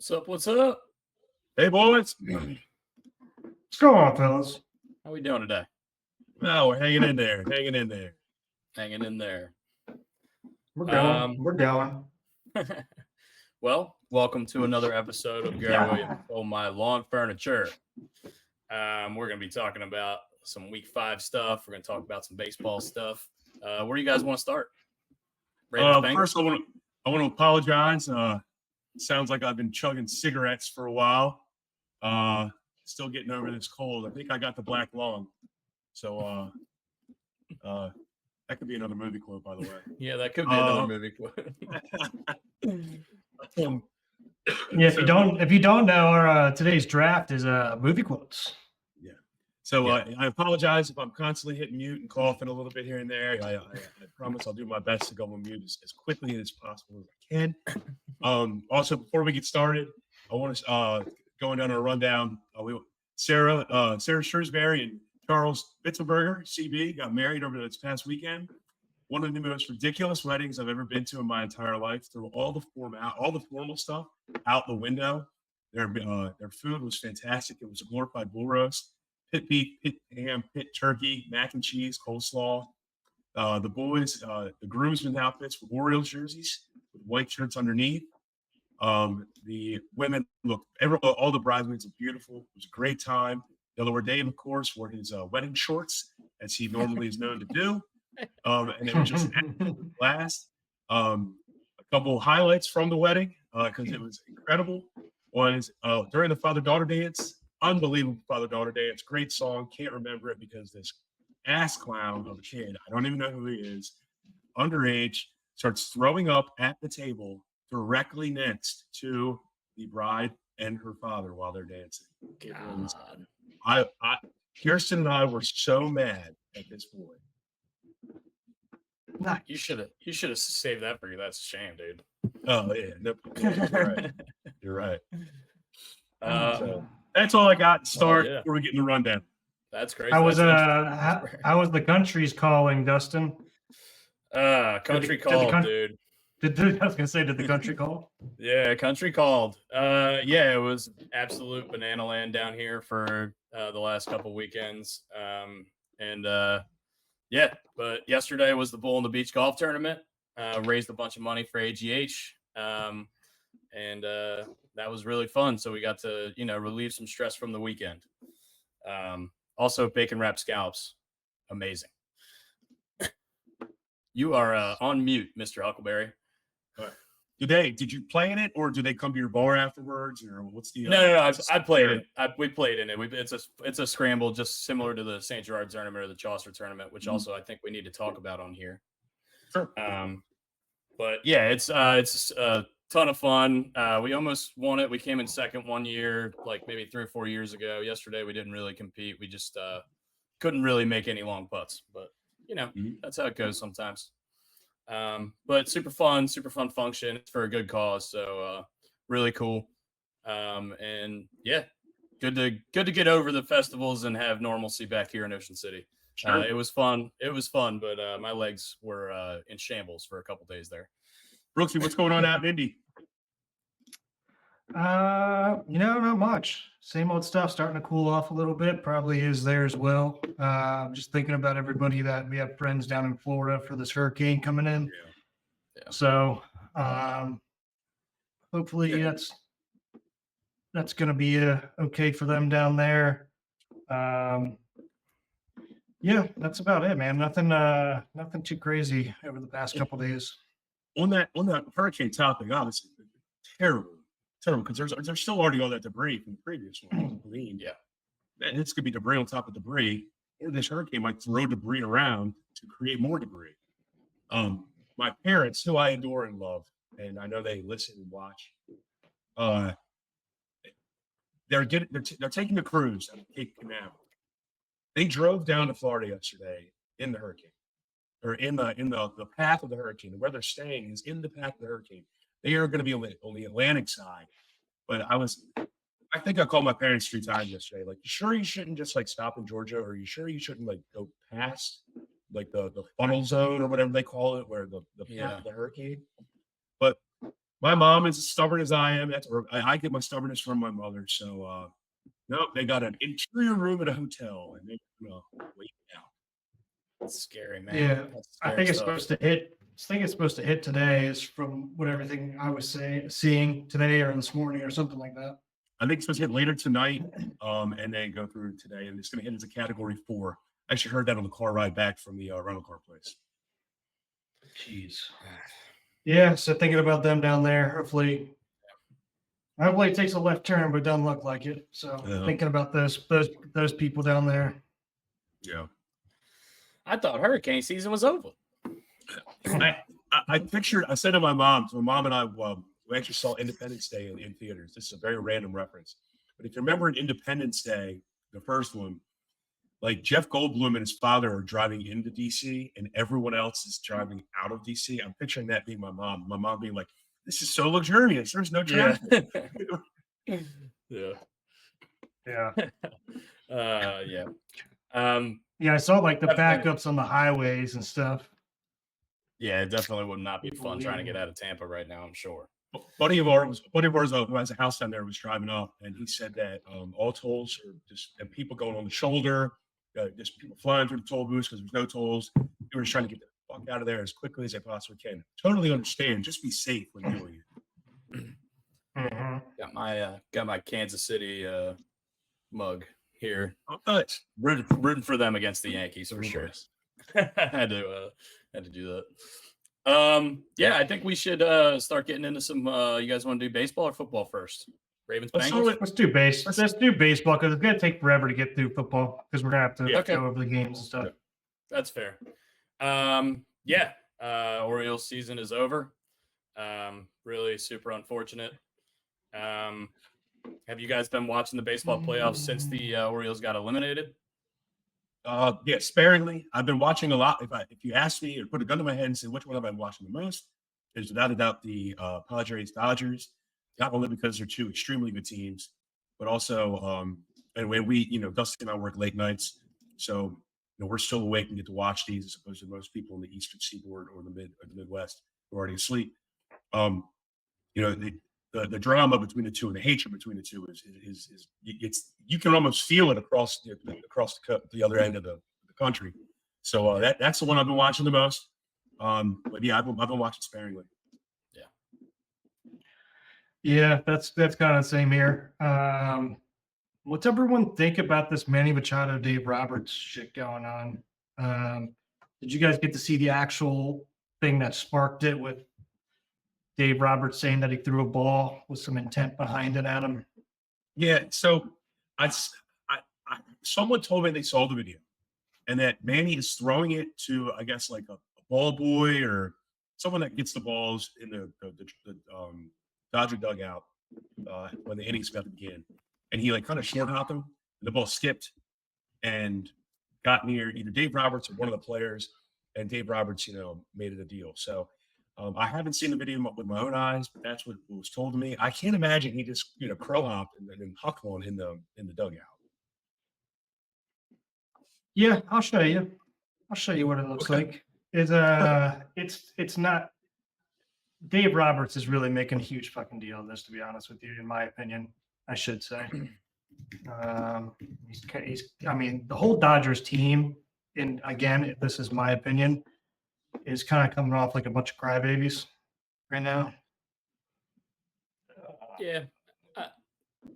What's up? What's up? Hey, boys. What's going on, fellas? How we doing today? No, we're hanging in there. Hanging in there. We're going. We're going. Well, welcome to another episode of Gary Williams Oh My Lawn Furniture. We're going to be talking about some Week 5 stuff. We're going to talk about some baseball stuff. Where do you guys want to start? First, I want to apologize. Sounds like I've been chugging cigarettes for a while. Still getting over this cold. I think I got the black lung. So that could be another movie quote, by the way. Yeah, that could be another movie quote. Yeah, if you don't know, our today's draft is movie quotes. Yeah. So I apologize if I'm constantly hitting mute and coughing a little bit here and there. I promise I'll do my best to go on mute as quickly as possible as I can. Also, before we get started, I want to going down our rundown. Sarah Shrewsbury and Charles Bitzelberger, CB, got married over this past weekend. One of the most ridiculous weddings I've ever been to in my entire life. Threw all the formal stuff out the window. Their food was fantastic. It was a glorified bull roast, pit beef, pit ham, pit turkey, mac and cheese, coleslaw. The boys, the groomsmen outfits with Orioles jerseys with white shirts underneath. The women all the bridesmaids looked beautiful. It was a great time. Delaware Dave, of course, wore his wedding shorts as he normally is known to do. And it was just a blast. A couple of highlights from the wedding because it was incredible. Was during the father-daughter dance, unbelievable father-daughter dance, great song. Can't remember it because this ass clown of a kid, I don't even know who he is, underage, starts throwing up at the table directly next to the bride and her father while they're dancing. I Kirsten and I were so mad at this boy. Nice. You should have saved that for you. That's a shame, dude. Oh yeah, no, you're right. So that's all I got to start before we get in the rundown. That's great. How was the country's calling, Dustin? Country called, dude. I was gonna say, did the country call? Yeah, country called. Yeah, it was absolute banana land down here for the last couple weekends. Yeah, but yesterday was the Bull on the Beach golf tournament. Raised a bunch of money for AGH, and that was really fun. So we got to relieve some stress from the weekend. Also, bacon wrapped scallops, amazing. You are on mute, Mr. Huckleberry. Did you play in it, or do they come to your bar afterwards, or what's the? No. I played it. We played in it. It's a scramble, just similar to the St. Gerard tournament or the Chaucer tournament, which also I think we need to talk about on here. Sure. But yeah, it's a ton of fun. We almost won it. We came in second one year, like maybe 3 or 4 years ago. Yesterday we didn't really compete. We just couldn't really make any long putts. But that's how it goes sometimes. But super fun function. It's for a good cause. So, really cool. And yeah, good to get over the festivals and have normalcy back here in Ocean City. Sure. It was fun, but my legs were in shambles for a couple days there. Brooksy, what's going on out in Indy? Not much. Same old stuff, starting to cool off a little bit. Probably is there as well. Just thinking about everybody that we have friends down in Florida for this hurricane coming in. Yeah. So hopefully that's going to be okay for them down there. Yeah, that's about it, man. Nothing too crazy over the past couple of days. On that hurricane topic, obviously, terrible because there's still already all that debris from the previous one. Yeah, and it's gonna be debris on top of debris, or this hurricane might throw debris around to create more debris. My parents, who I adore and love, and I know they listen and watch, they're taking a cruise on Cape Canaveral. They drove down to Florida yesterday in the hurricane, or in the path of the hurricane. Where they're staying is in the path of the hurricane. They are going to be on the Atlantic side. But I think I called my parents 3 times yesterday. Like, you sure you shouldn't just stop in Georgia, or you sure you shouldn't go past the funnel zone or whatever they call it, where the path of the hurricane. But My mom is as stubborn as I am. I get my stubbornness from my mother. So, nope, they got an interior room at a hotel, and they're gonna wait now. That's scary, man. Yeah, That's I scary think it's stuff. supposed to hit. I think it's supposed to hit today. Is from what everything I was seeing today or this morning or something like that. I think it's supposed to hit later tonight, and then go through today, and it's going to hit as a Category 4. I actually heard that on the car ride back from the rental car place. Jeez. Yeah, so thinking about them down there. Hopefully it takes a left turn, but it doesn't look like it. So thinking about those people down there. Yeah. I thought hurricane season was over. I said to my mom, so my mom and I, we actually saw Independence Day in theaters. This is a very random reference. But if you remember in Independence Day, the first one, like Jeff Goldblum and his father are driving into DC and everyone else is driving out of DC. I'm picturing that being my mom. My mom being like, this is so luxurious. There's no traffic. Yeah. Yeah. Yeah. Yeah, I saw like the Definitely. backups on the highways and stuff. Yeah, it definitely would not be fun trying to get out of Tampa right now, I'm sure. Buddy of ours who has a house down there was driving up, and he said that all tolls are just and people going on the shoulder, just people flying through the toll booths because there's no tolls. They were just trying to get the fuck out of there as quickly as they possibly can. Totally understand. Just be safe when doing it. Mm-hmm. Got my Kansas City mug here. Oh, nice. Rooting for them against the Yankees for sure. had to do that. Yeah, I think we should start getting into some. You guys want to do baseball or football first? Ravens, Bengals. Let's do baseball because it's gonna take forever to get through football because we're gonna have to go over the games and stuff. That's fair. Yeah. Orioles season is over. Really super unfortunate. Have you guys been watching the baseball playoffs since the Orioles got eliminated? Yeah, sparingly. I've been watching a lot. If you ask me or put a gun to my head and say which one have I been watching the most, is without a doubt the Padres Dodgers. Not only because they're two extremely good teams, but also and when we, Dusty and I work late nights, so we're still awake and get to watch these as opposed to most people in the Eastern Seaboard or the Midwest who are already asleep. The drama between the two and the hatred between the two is it's you can almost feel it across the other end of the country. So that's the one I've been watching the most. But yeah, I've been watching sparingly. Yeah, that's kind of the same here. What's everyone think about this Manny Machado, Dave Roberts shit going on? Did you guys get to see the actual thing that sparked it with Dave Roberts saying that he threw a ball with some intent behind it at him? Yeah, so someone told me they saw the video and that Manny is throwing it to, I guess, like a ball boy or someone that gets the balls in the Dodger dugout when the innings about to begin. And he kind of short hopped them, and the ball skipped and got near either Dave Roberts or one of the players, and Dave Roberts, made it a deal. So I haven't seen the video with my own eyes, but that's what was told to me. I can't imagine he just, crow hopped and then hucked one in the dugout. Yeah, I'll show you. I'll show you what it looks like. It's not. Dave Roberts is really making a huge fucking deal of this, to be honest with you, in my opinion, I should say. The whole Dodgers team, and again, this is my opinion, is kind of coming off like a bunch of crybabies right now. Yeah,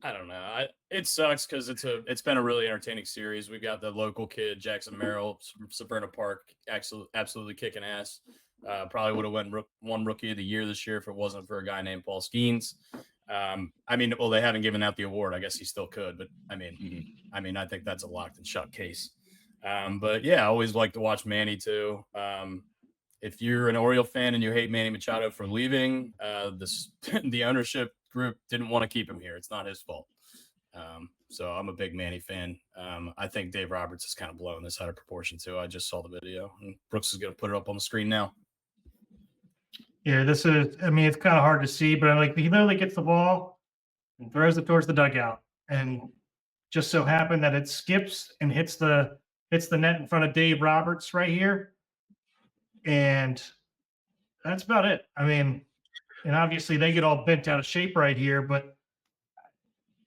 I don't know. It sucks because it's been a really entertaining series. We've got the local kid Jackson Merrill from Severna Park, absolutely kicking ass. Probably would have won Rookie of the Year this year if it wasn't for a guy named Paul Skeens. They haven't given out the award. I guess he still could, but I think that's a locked and shut case. But yeah, I always like to watch Manny too. If you're an Oriole fan and you hate Manny Machado for leaving, the ownership group didn't want to keep him here. It's not his fault. So I'm a big Manny fan. I think Dave Roberts is kind of blowing this out of proportion too. I just saw the video, and Brooks is going to put it up on the screen now. Yeah, this is. It's kind of hard to see, but he literally gets the ball and throws it towards the dugout, and just so happened that it skips and hits the net in front of Dave Roberts right here, and that's about it. And obviously they get all bent out of shape right here, but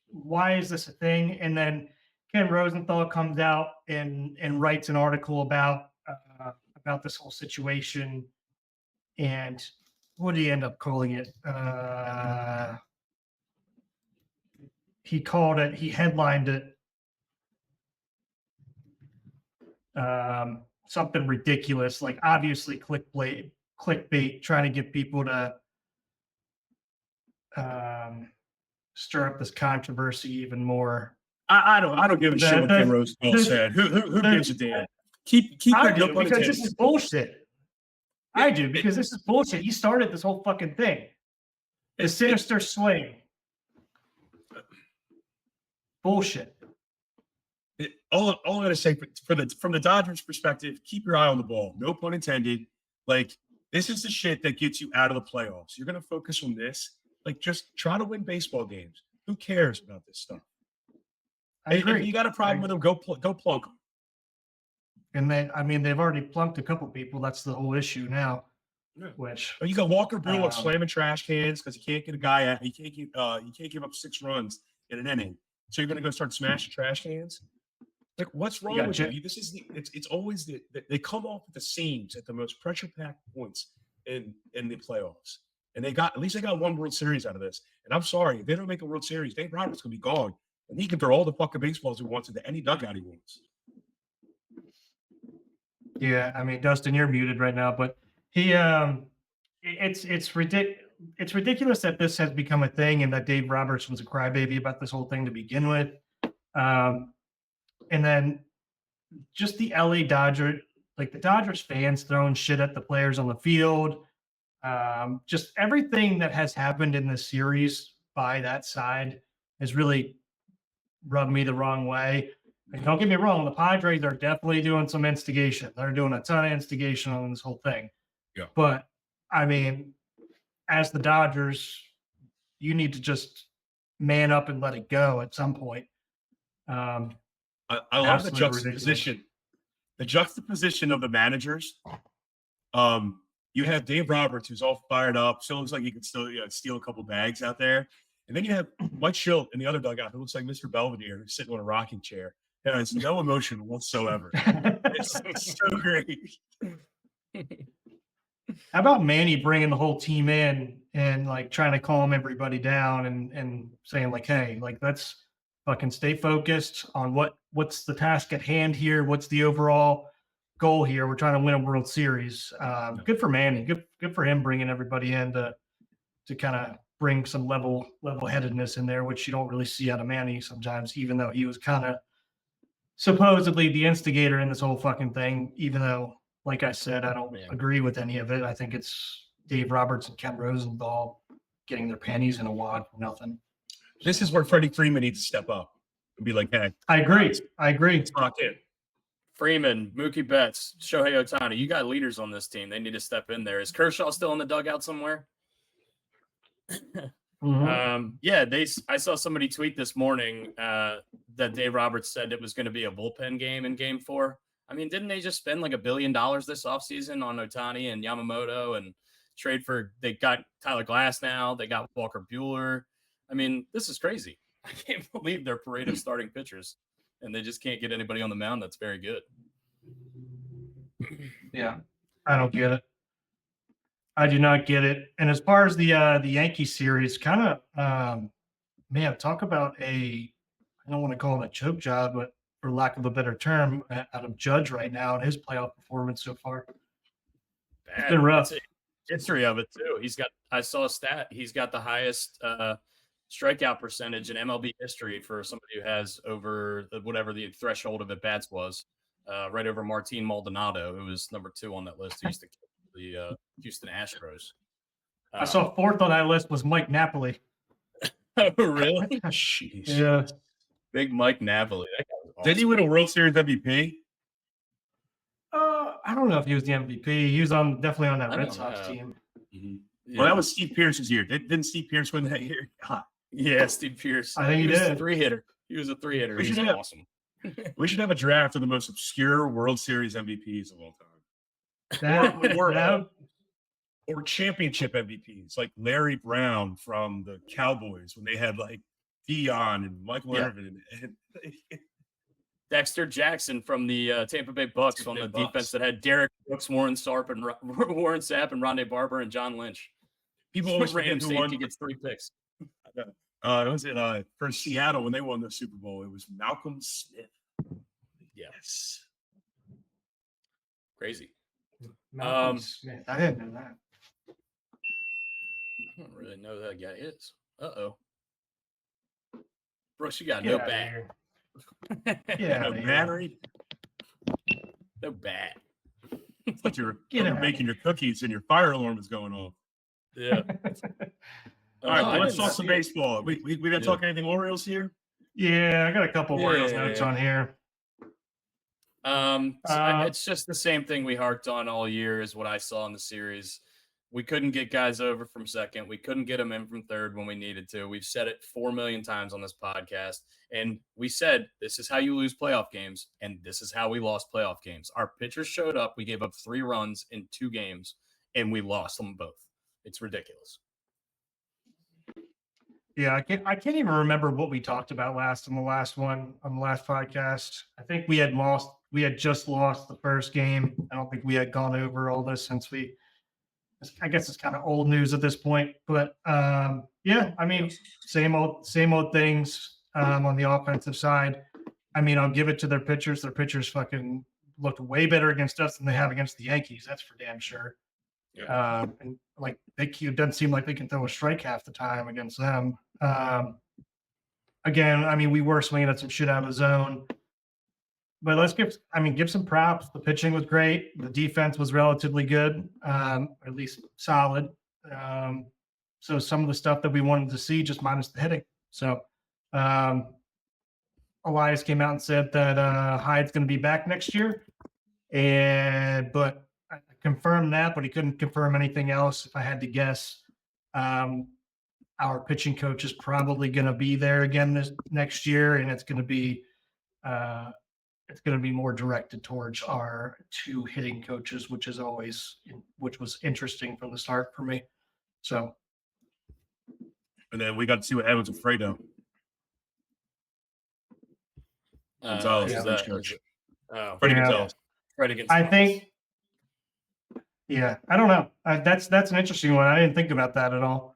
why is this a thing? And then Ken Rosenthal comes out and writes an article about this whole situation. And what did he end up calling it? He headlined it something ridiculous, like obviously clickbait, trying to get people to stir up this controversy even more. I don't give a shit what Ken Rosenthal said. Who gives a damn? Keep I do, because this is bullshit. I do, because this is bullshit. He started this whole fucking thing. The sinister swing. Bullshit. All I'm going to say from the Dodgers' perspective, keep your eye on the ball. No pun intended. Like, this is the shit that gets you out of the playoffs. You're going to focus on this. Like, just try to win baseball games. Who cares about this stuff? I agree. If you got a problem with them, go plunk them. And they've already plunked a couple people. That's the whole issue now. Yeah. Which you got Walker Buehler slamming trash cans because he can't get a guy out. He can't give up 6 runs in an inning. So you're going to go start smashing trash cans? Like, what's wrong with you? This is it's always they come off at the seams at the most pressure-packed points in the playoffs. And at least they got one World Series out of this. And I'm sorry, if they don't make a World Series, Dave Roberts gonna be gone. And he can throw all the fucking baseballs he wants into any dugout he wants. Yeah, I mean, Dustin, you're muted right now, but he it's ridiculous that this has become a thing and that Dave Roberts was a crybaby about this whole thing to begin with. And then just the LA Dodgers, like the Dodgers fans throwing shit at the players on the field. Just everything that has happened in this series by that side has really rubbed me the wrong way. And don't get me wrong, the Padres are definitely doing some instigation. They're doing a ton of instigation on this whole thing. Yeah. But I mean, as the Dodgers, you need to just man up and let it go at some point. I love the juxtaposition. The juxtaposition of the managers. You have Dave Roberts, who's all fired up, still looks like he could still steal a couple bags out there. And then you have Mike Schilt in the other dugout, who looks like Mr. Belvedere, who's sitting on a rocking chair. There has no emotion whatsoever. It's so great. How about Manny bringing the whole team in and like trying to calm everybody down and saying like, hey, like let's fucking stay focused on what's the task at hand here. What's the overall goal here? We're trying to win a World Series. Good for Manny. Good for him bringing everybody in to kind of bring some level-headedness in there, which you don't really see out of Manny sometimes, even though he was kind of supposedly the instigator in this whole fucking thing, even though, like I said, I don't agree with any of it. I think it's Dave Roberts and Ken Rosenthal getting their panties in a wad for nothing. This is where Freddie Freeman needs to step up and be like, hey. I agree. It's locked in. Freeman, Mookie Betts, Shohei Ohtani, you got leaders on this team. They need to step in there. Is Kershaw still in the dugout somewhere? Mm-hmm. I saw somebody tweet this morning that Dave Roberts said it was going to be a bullpen game in Game 4. I mean, didn't they just spend like $1 billion this offseason on Ohtani and Yamamoto and trade for? They got Tyler Glass now. They got Walker Buehler. I mean, this is crazy. I can't believe their parade of starting pitchers, and they just can't get anybody on the mound that's very good. Yeah, I don't get it. I do not get it. And as far as the Yankee series, kind of, man, talk about I don't want to call it a choke job, but for lack of a better term, out of Judge right now and his playoff performance so far. It's been rough. History of it too. I saw a stat. He's got the highest strikeout percentage in MLB history for somebody who has over whatever the threshold of at bats was, right over Martin Maldonado, who was number 2 on that list. Who used to kill the Houston Astros. I saw 4th on that list was Mike Napoli. Oh, really? Jeez. Yeah. Big Mike Napoli. Awesome. Did he win a World Series MVP? I don't know if he was the MVP. He was definitely on that Red Sox team. Mm-hmm. Yeah. Well, that was Steve Pierce's year. Didn't Steve Pierce win that year? God. Yeah, Steve Pierce. I think he did. A 3-hitter. He was a 3-hitter. He's awesome. We should have a draft of the most obscure World Series MVPs of all time. or championship MVPs like Larry Brown from the Cowboys when they had like Dion and Michael Irvin and Dexter Jackson from the Tampa Bay Bucks on the defense that had Derek Brooks, Warren Sapp, and Rondé Barber and John Lynch. People always random forget who safety won. gets 3 picks. Was it for Seattle when they won the Super Bowl? It was Malcolm Smith. Yes. Crazy. Malcolm Smith. I didn't know that. I don't really know who that guy is. Uh-oh. Brooks, you got Get no outta bat. here. Yeah, No battery. No bat. It's like you're Get out. making your cookies and your fire alarm is going off. Yeah. All right, I let's didn't talk see some it. baseball. We didn't talk anything Orioles here. Yeah, I got a couple Orioles notes on here. It's just the same thing we harked on all year is what I saw in the series. We couldn't get guys over from second. We couldn't get them in from third when we needed to. We've said it 4 million times on this podcast. And we said, this is how you lose playoff games. And this is how we lost playoff games. Our pitchers showed up. We gave up 3 runs in 2 games, and we lost them both. It's ridiculous. Yeah, I can't even remember what we talked about on the last podcast. I think we had just lost the first game. I don't think we had gone over all this since I guess it's kind of old news at this point, but yeah, I mean, same old things on the offensive side. I mean, I'll give it to their pitchers. Their pitchers fucking looked way better against us than they have against the Yankees. That's for damn sure. Yeah. And like it doesn't seem like they can throw a strike half the time against them. Again, I mean, we were swinging at some shit out of the zone, but let's give some props. The pitching was great. The defense was relatively good, at least solid. So some of the stuff that we wanted to see, just minus the hitting. So Elias came out and said that Hyde's going to be back next year, but I confirmed that, but he couldn't confirm anything else. If I had to guess, our pitching coach is probably going to be there again next year, and it's going to be more directed towards our 2 hitting coaches, which was interesting from the start for me. So, And then we got to see what happens with Fredo. Gonzalez is that coach. Freddie Gonzalez. Freddie Gonzalez. I think, yeah, I don't know. That's an interesting one. I didn't think about that at all.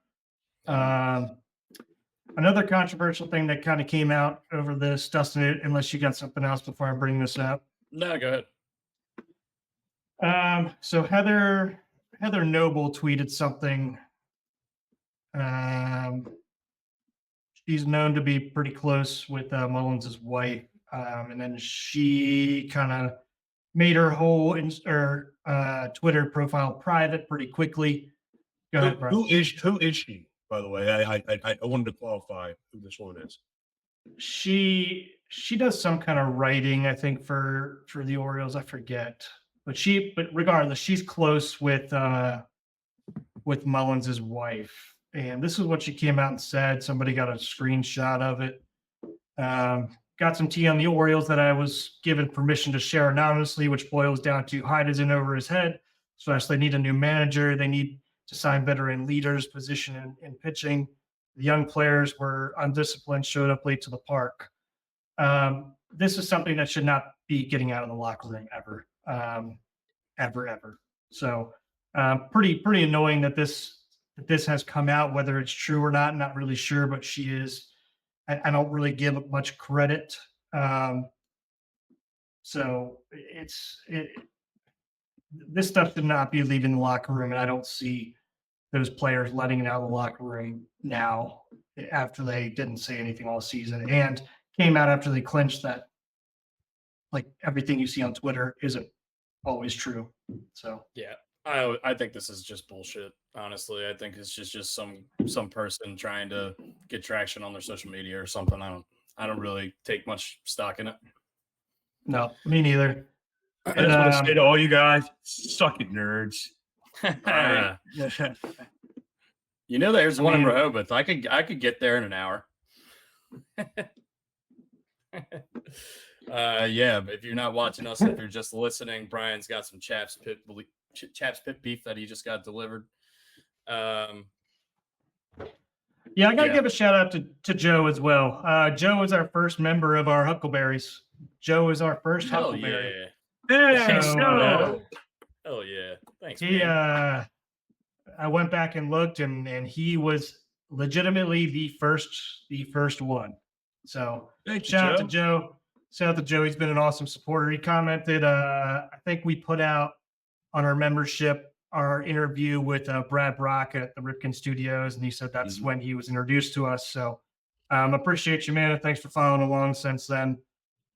Another controversial thing that kind of came out over this, Dustin, unless you got something else before I bring this up. No, go ahead. So Heather Noble tweeted something. She's known to be pretty close with Mullins' wife. And then she kind of made her whole Twitter profile private pretty quickly. Go ahead, Brian. Who is she, by the way? I wanted to qualify who this woman is. She does some kind of writing, I think, for the Orioles. I forget. But regardless, she's close with Mullins' wife. And this is what she came out and said. Somebody got a screenshot of it. Got some tea on the Orioles that I was given permission to share anonymously, which boils down to Hyde is in over his head. So they need a new manager. They need to sign veteran leaders, position in pitching. The young players were undisciplined, showed up late to the park. This is something that should not be getting out of the locker room ever. Ever. So pretty annoying that this has come out, whether it's true or not, not really sure, but she is. I don't really give much credit. So this stuff should not be leaving the locker room, and I don't see those players letting it out of the locker room now after they didn't say anything all season and came out after they clinched that, like, everything you see on Twitter isn't always true. So yeah, I think this is just bullshit. Honestly, I think it's just some person trying to get traction on their social media or something. I don't really take much stock in it. No, me neither. I just want to say to all you guys, suck it, nerds. Right. You know, there's one in Rehoboth. I could get there in an hour. Yeah, but if you're not watching us, if you're just listening, Brian's got some Chaps Pit beef that he just got delivered. Yeah, I got to Yeah. give a shout out to Joe as well. Joe is our first member of our Huckleberries. Joe is our first Hell Huckleberry. yeah. Hey, So, so Hell yeah. Thanks, He, man. I went back and looked, and he was legitimately the first one. So thank you, shout out to Joe. Joe. Shout out to Joe. He's been an awesome supporter. He commented. I think we put out on our membership our interview with Brad Brock at the Ripken Studios, and he said that's when he was introduced to us. So appreciate you, man. And thanks for following along since then.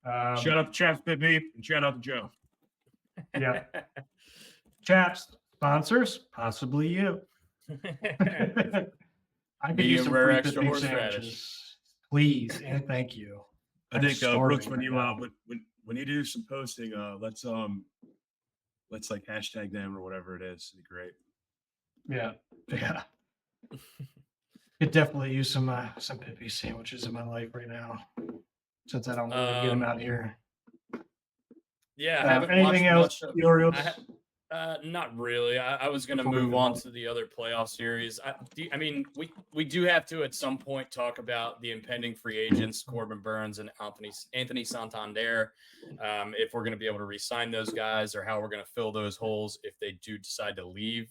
Shout out to Chaps Bit Beep and shout out to Joe. Yeah. Chaps, sponsors, possibly you. I could use Medium some rare free extra beef horseradish. sandwiches, please, and thank you. I I'm think Brooks, starving when you right now. when you do some posting, let's like hashtag them or whatever it is. It'd be great. Yeah. Could definitely use some pippy sandwiches in my life right now, since I don't really get them out here. Yeah, I haven't anything watched else? much of- The Orioles. Not really. I was going to Before we move move on on. to the other playoff series. I mean, we do have to at some point talk about the impending free agents, Corbin Burns and Anthony Santander, if we're going to be able to re-sign those guys or how we're going to fill those holes if they do decide to leave.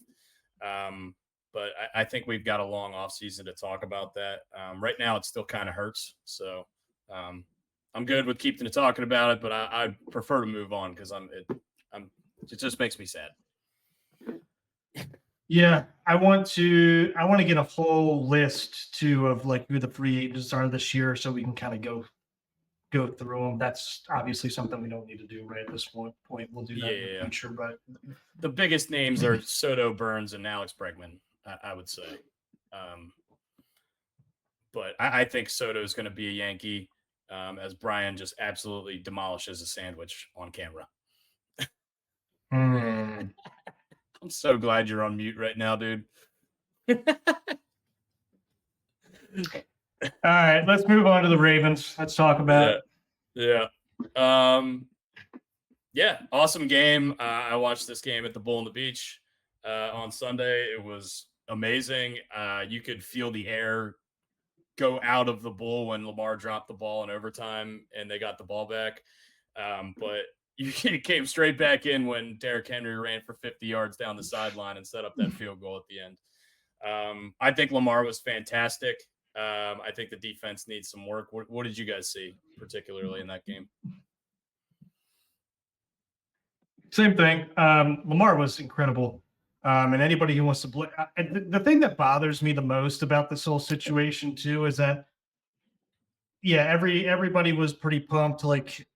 But I think we've got a long offseason to talk about that. Right now, it still kind of hurts. So I'm good with keeping talking about it, but I prefer to move on because it just makes me sad. Yeah, I want to get a whole list too of like who the free agents are this year, so we can kind of go through them. That's obviously something we don't need to do right at this point. We'll do that in the future, but the biggest names are Soto, Burns, and Alex Bregman, I would say. But I think Soto is going to be a Yankee, as Brian just absolutely demolishes a sandwich on camera. I'm so glad you're on mute right now, dude. All right, let's move on to the Ravens. Let's talk about Yeah. Yeah, awesome game. I watched this game at the Bull on the Beach on Sunday. It was amazing. You could feel the air go out of the Bull when Lamar dropped the ball in overtime and they got the ball back. But it came straight back in when Derrick Henry ran for 50 yards down the sideline and set up that field goal at the end. I think Lamar was fantastic. I think the defense needs some work. What did you guys see, particularly in that game? Same thing. Lamar was incredible. And anybody who wants to the thing that bothers me the most about this whole situation too is that, yeah, everybody was pretty pumped, like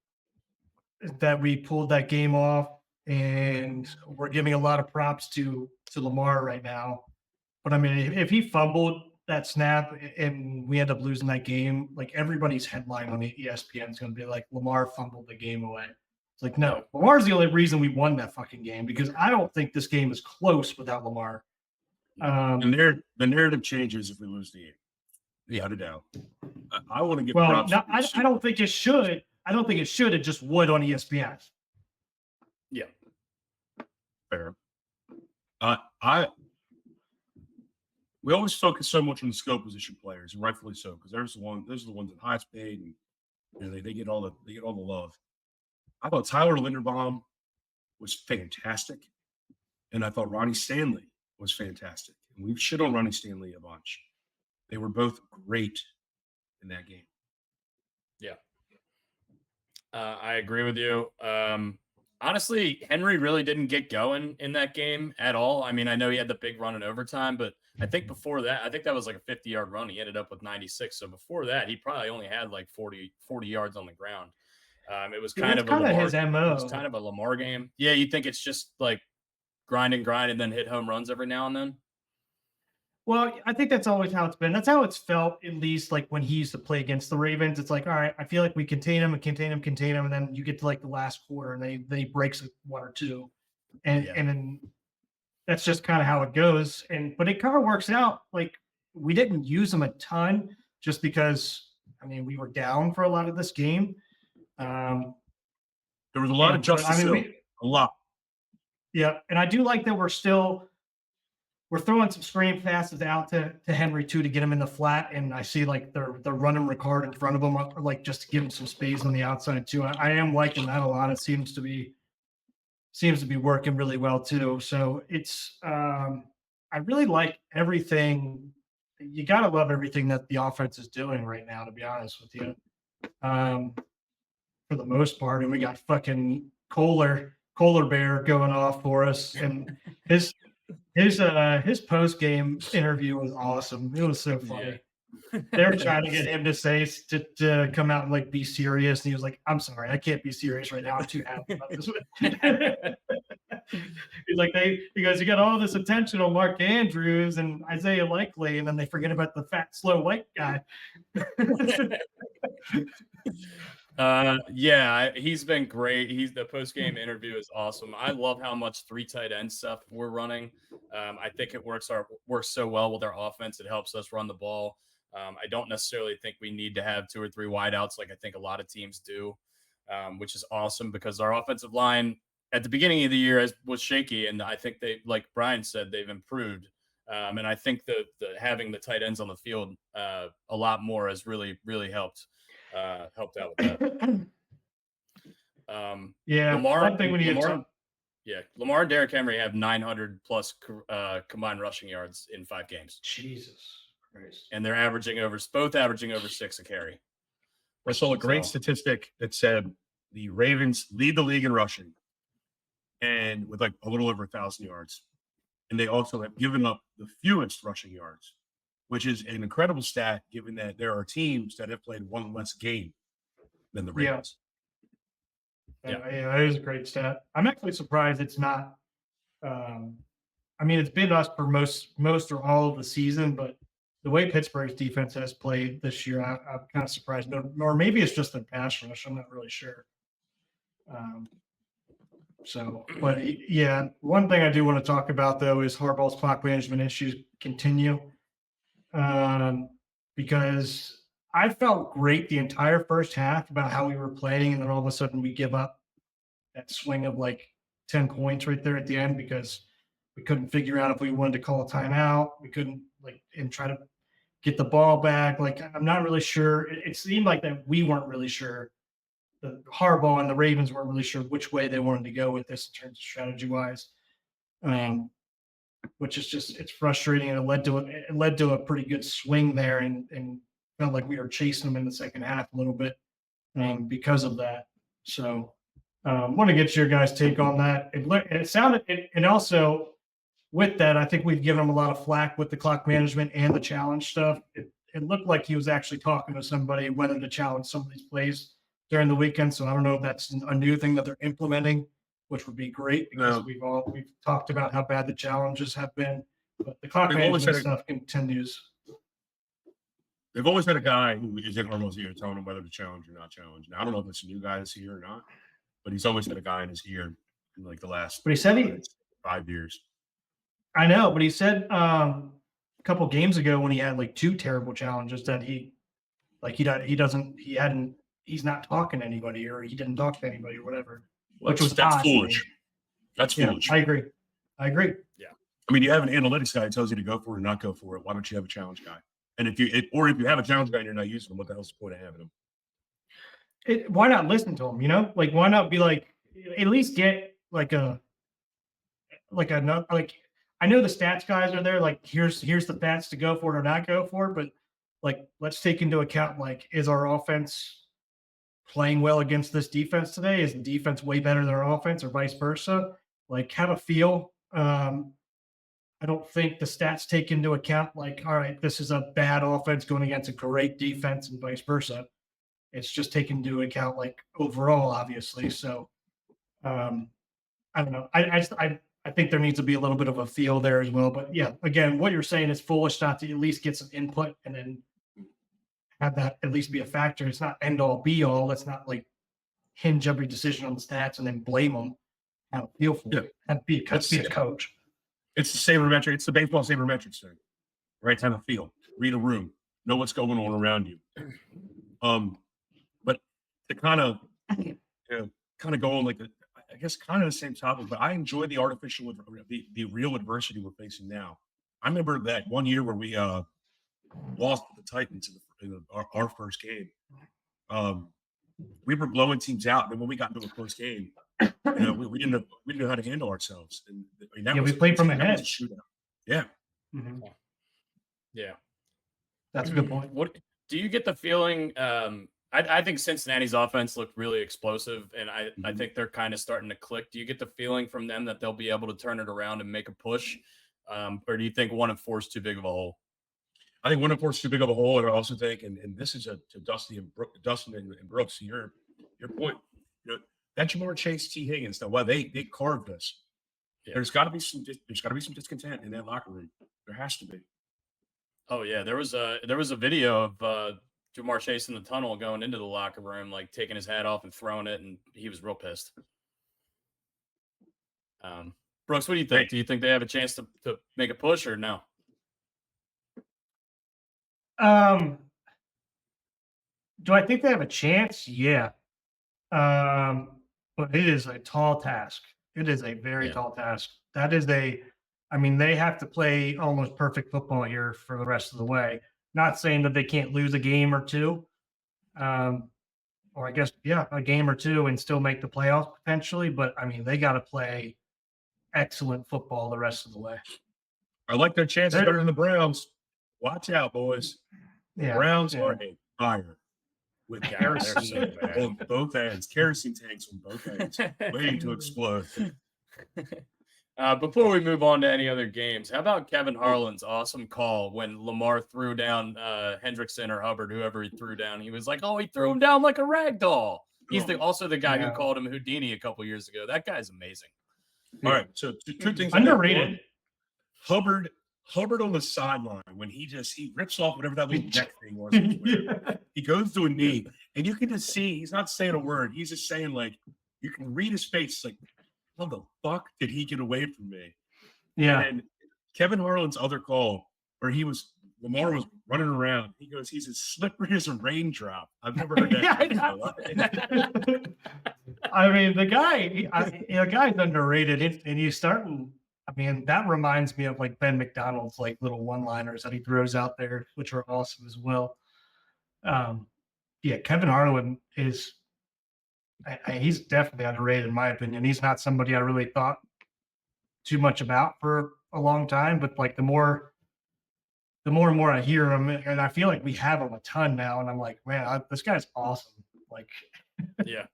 that we pulled that game off, and we're giving a lot of props to Lamar right now. But I mean, if he fumbled that snap and we end up losing that game, like everybody's headline on ESPN is going to be like, Lamar fumbled the game away. It's like, no, Lamar's the only reason we won that fucking game, because I don't think this game is close without Lamar. The narrative changes if we lose the game. Without a doubt. I want to get props. No, I don't think it should. I don't think it should. It just would on ESPN. Yeah. Fair. We always focus so much on the skill position players, and rightfully so, because those are the ones that highest paid, and they get all the love. I thought Tyler Linderbaum was fantastic, and I thought Ronnie Stanley was fantastic. And we've shit on Ronnie Stanley a bunch. They were both great in that game. Yeah. I agree with you. Honestly, Henry really didn't get going in that game at all. I mean, I know he had the big run in overtime, but I think before that, I think that was like a 50-yard run. He ended up with 96. So before that, he probably only had like 40 yards on the ground. It was kind of his MO. It was kind of a Lamar game. Yeah, you think it's just like grind and then hit home runs every now and then? Well, I think that's always how it's been. That's how it's felt, at least like when he used to play against the Ravens. It's like, all right, I feel like we contain him, and then you get to like the last quarter and they breaks one or two. And then that's just kind of how it goes. But it kind of works out. Like, we didn't use him a ton just because, I mean, we were down for a lot of this game. There was a lot of justice. A lot. Yeah. And I do like that we're still we're throwing some screen passes out to Henry too to get him in the flat, and I see like they're running Ricard in front of him, like just to give him some space on the outside too. I am liking that a lot. It seems to be working really well too. So it's I really like everything. You gotta love everything that the offense is doing right now, to be honest with you. For the most part, and we got fucking Kohler Bear going off for us, and his post game interview was awesome. It was so funny. They were trying to get him to say to come out and like be serious, and he was like, "I'm sorry, I can't be serious right now. I'm too happy about this." He's like, he goes, "You got all this attention on Mark Andrews and Isaiah Likely, and then they forget about the fat, slow white guy." Yeah, he's been great. The post game interview is awesome. I love how much 3 tight end stuff we're running. I think it works so well with our offense. It helps us run the ball. I don't necessarily think we need to have 2 or 3 wideouts like I think a lot of teams do, which is awesome because our offensive line at the beginning of the year was shaky, and I think they, like Brian said, they've improved. And I think the having the tight ends on the field a lot more has really helped out with that. Yeah, Lamar and Derrick Henry have 900 plus combined rushing yards in 5 games. Jesus Christ! And they're both averaging over 6 a carry. I saw a great statistic that said the Ravens lead the league in rushing, and with like a little over 1,000 yards, and they also have given up the fewest rushing yards, which is an incredible stat given that there are teams that have played one less game than the Ravens. Yeah, that is a great stat. I'm actually surprised it's not. I mean, it's been us for most or all of the season, but the way Pittsburgh's defense has played this year, I'm kind of surprised. Or maybe it's just their pass rush. I'm not really sure. But yeah, one thing I do want to talk about though is Harbaugh's clock management issues continue. Because I felt great the entire first half about how we were playing, and then all of a sudden we give up that swing of like 10 points right there at the end because we couldn't figure out if we wanted to call a timeout. We couldn't and try to get the ball back. Like, I'm not really sure. It seemed like that we weren't really sure. The Harbaugh and the Ravens weren't really sure which way they wanted to go with this in terms of strategy wise. Which is just, it's frustrating, and it led to a pretty good swing there, and felt like we were chasing them in the second half a little bit because of that. So want to get your guys' take on that. It sounded, and also with that, I think we've given him a lot of flack with the clock management and the challenge stuff. It looked like he was actually talking to somebody whether to challenge some of these plays during the weekend. So I don't know if that's a new thing that they're implementing, which would be great because we've talked about how bad the challenges have been, but the clock management stuff continues. They've always had a guy who is in Harbaugh's ear telling him whether to challenge or not challenge. Now, I don't know if it's a new guy that's here or not, but he's always had a guy in his ear in like the last. But he said 5 years. I know, but he said a couple games ago when he had like 2 terrible challenges that he's not talking to anybody, or he didn't talk to anybody or whatever. Which was that's foolish. That's foolish. I agree. Yeah. I mean, you have an analytics guy that tells you to go for it or not go for it. Why don't you have a challenge guy? And if you have a challenge guy and you're not using him, what the hell's the point of having him? Why not listen to him? Like, why not be like, at least get I know the stats guys are there. Like, here's the stats to go for it or not go for it, but like, let's take into account, like, is our offense playing well against this defense today? Is the defense way better than our offense, or vice versa? Like, have a feel. I don't think the stats take into account, like, all right, this is a bad offense going against a great defense and vice versa. It's just taken into account, like, overall, obviously. So, I don't know. I think there needs to be a little bit of a feel there as well. But yeah, again, what you're saying is foolish not to at least get some input and then have that at least be a factor. It's not end all be all. Let's not like hinge every decision on the stats and then blame them. Have a feel for it. And be a coach. It's the sabermetric. It's the baseball sabermetrics thing, right? Have a feel, read a room, know what's going on around you. But to kind of go on like I guess kind of the same topic, but I enjoy the artificial, the real adversity we're facing now. I remember that one year where we lost the Titans in our first game. We were blowing teams out, and then when we got into a close game, we didn't know how to handle ourselves. And I mean, we played from that ahead. was a shootout. Yeah. Mm-hmm. Yeah. That's a good point. What do you get the feeling? I think Cincinnati's offense looked really explosive, and I think they're kind of starting to click. Do you get the feeling from them that they'll be able to turn it around and make a push? Or do you think 1-4 is too big of a hole? I think 1-4 is too big of a hole, and I also think, and this is to Dustin and Brooks, your point. That Jamar Chase, T. Higgins, now, they carved us. Yeah. There's got to be some discontent in that locker room. There has to be. Oh yeah, there was a video of Jamar Chase in the tunnel going into the locker room, like taking his hat off and throwing it, and he was real pissed. Brooks, what do you think? Do you think they have a chance to make a push or no? Do I think they have a chance? Yeah. But it is a tall task. It is a very tall task. That is they have to play almost perfect football here for the rest of the way. Not saying that they can't lose a game or two. Or I guess, a game or two and still make the playoffs potentially. But I mean, they got to play excellent football the rest of the way. I like their chances better than the Browns. Watch out, boys. The Browns are a fire with kerosene on both ends, kerosene tanks on both ends, waiting to explode. Before we move on to any other games, how about Kevin Harlan's awesome call when Lamar threw down Hendrickson or Hubbard, whoever he threw down? He was like, "Oh, he threw him down like a rag doll." He's also the guy who called him Houdini a couple years ago. That guy's amazing. All right, so two things. Underrated. Hubbard on the sideline when he rips off whatever that little neck thing was. He goes to a knee, and you can just see he's not saying a word. He's just saying, like, you can read his face, like, how the fuck did he get away from me? Yeah. And Kevin Harlan's other call where Lamar was running around. He goes, he's as slippery as a raindrop. I've never heard that. I mean, the guy's underrated, and he's starting. I mean, that reminds me of like Ben McDonald's like little one-liners that he throws out there, which are awesome as well. Kevin Harlan is. He's definitely underrated in my opinion. He's not somebody I really thought too much about for a long time, but like the more and more I hear him, and I feel like we have him a ton now, and I'm like, man, this guy's awesome. Like, yeah.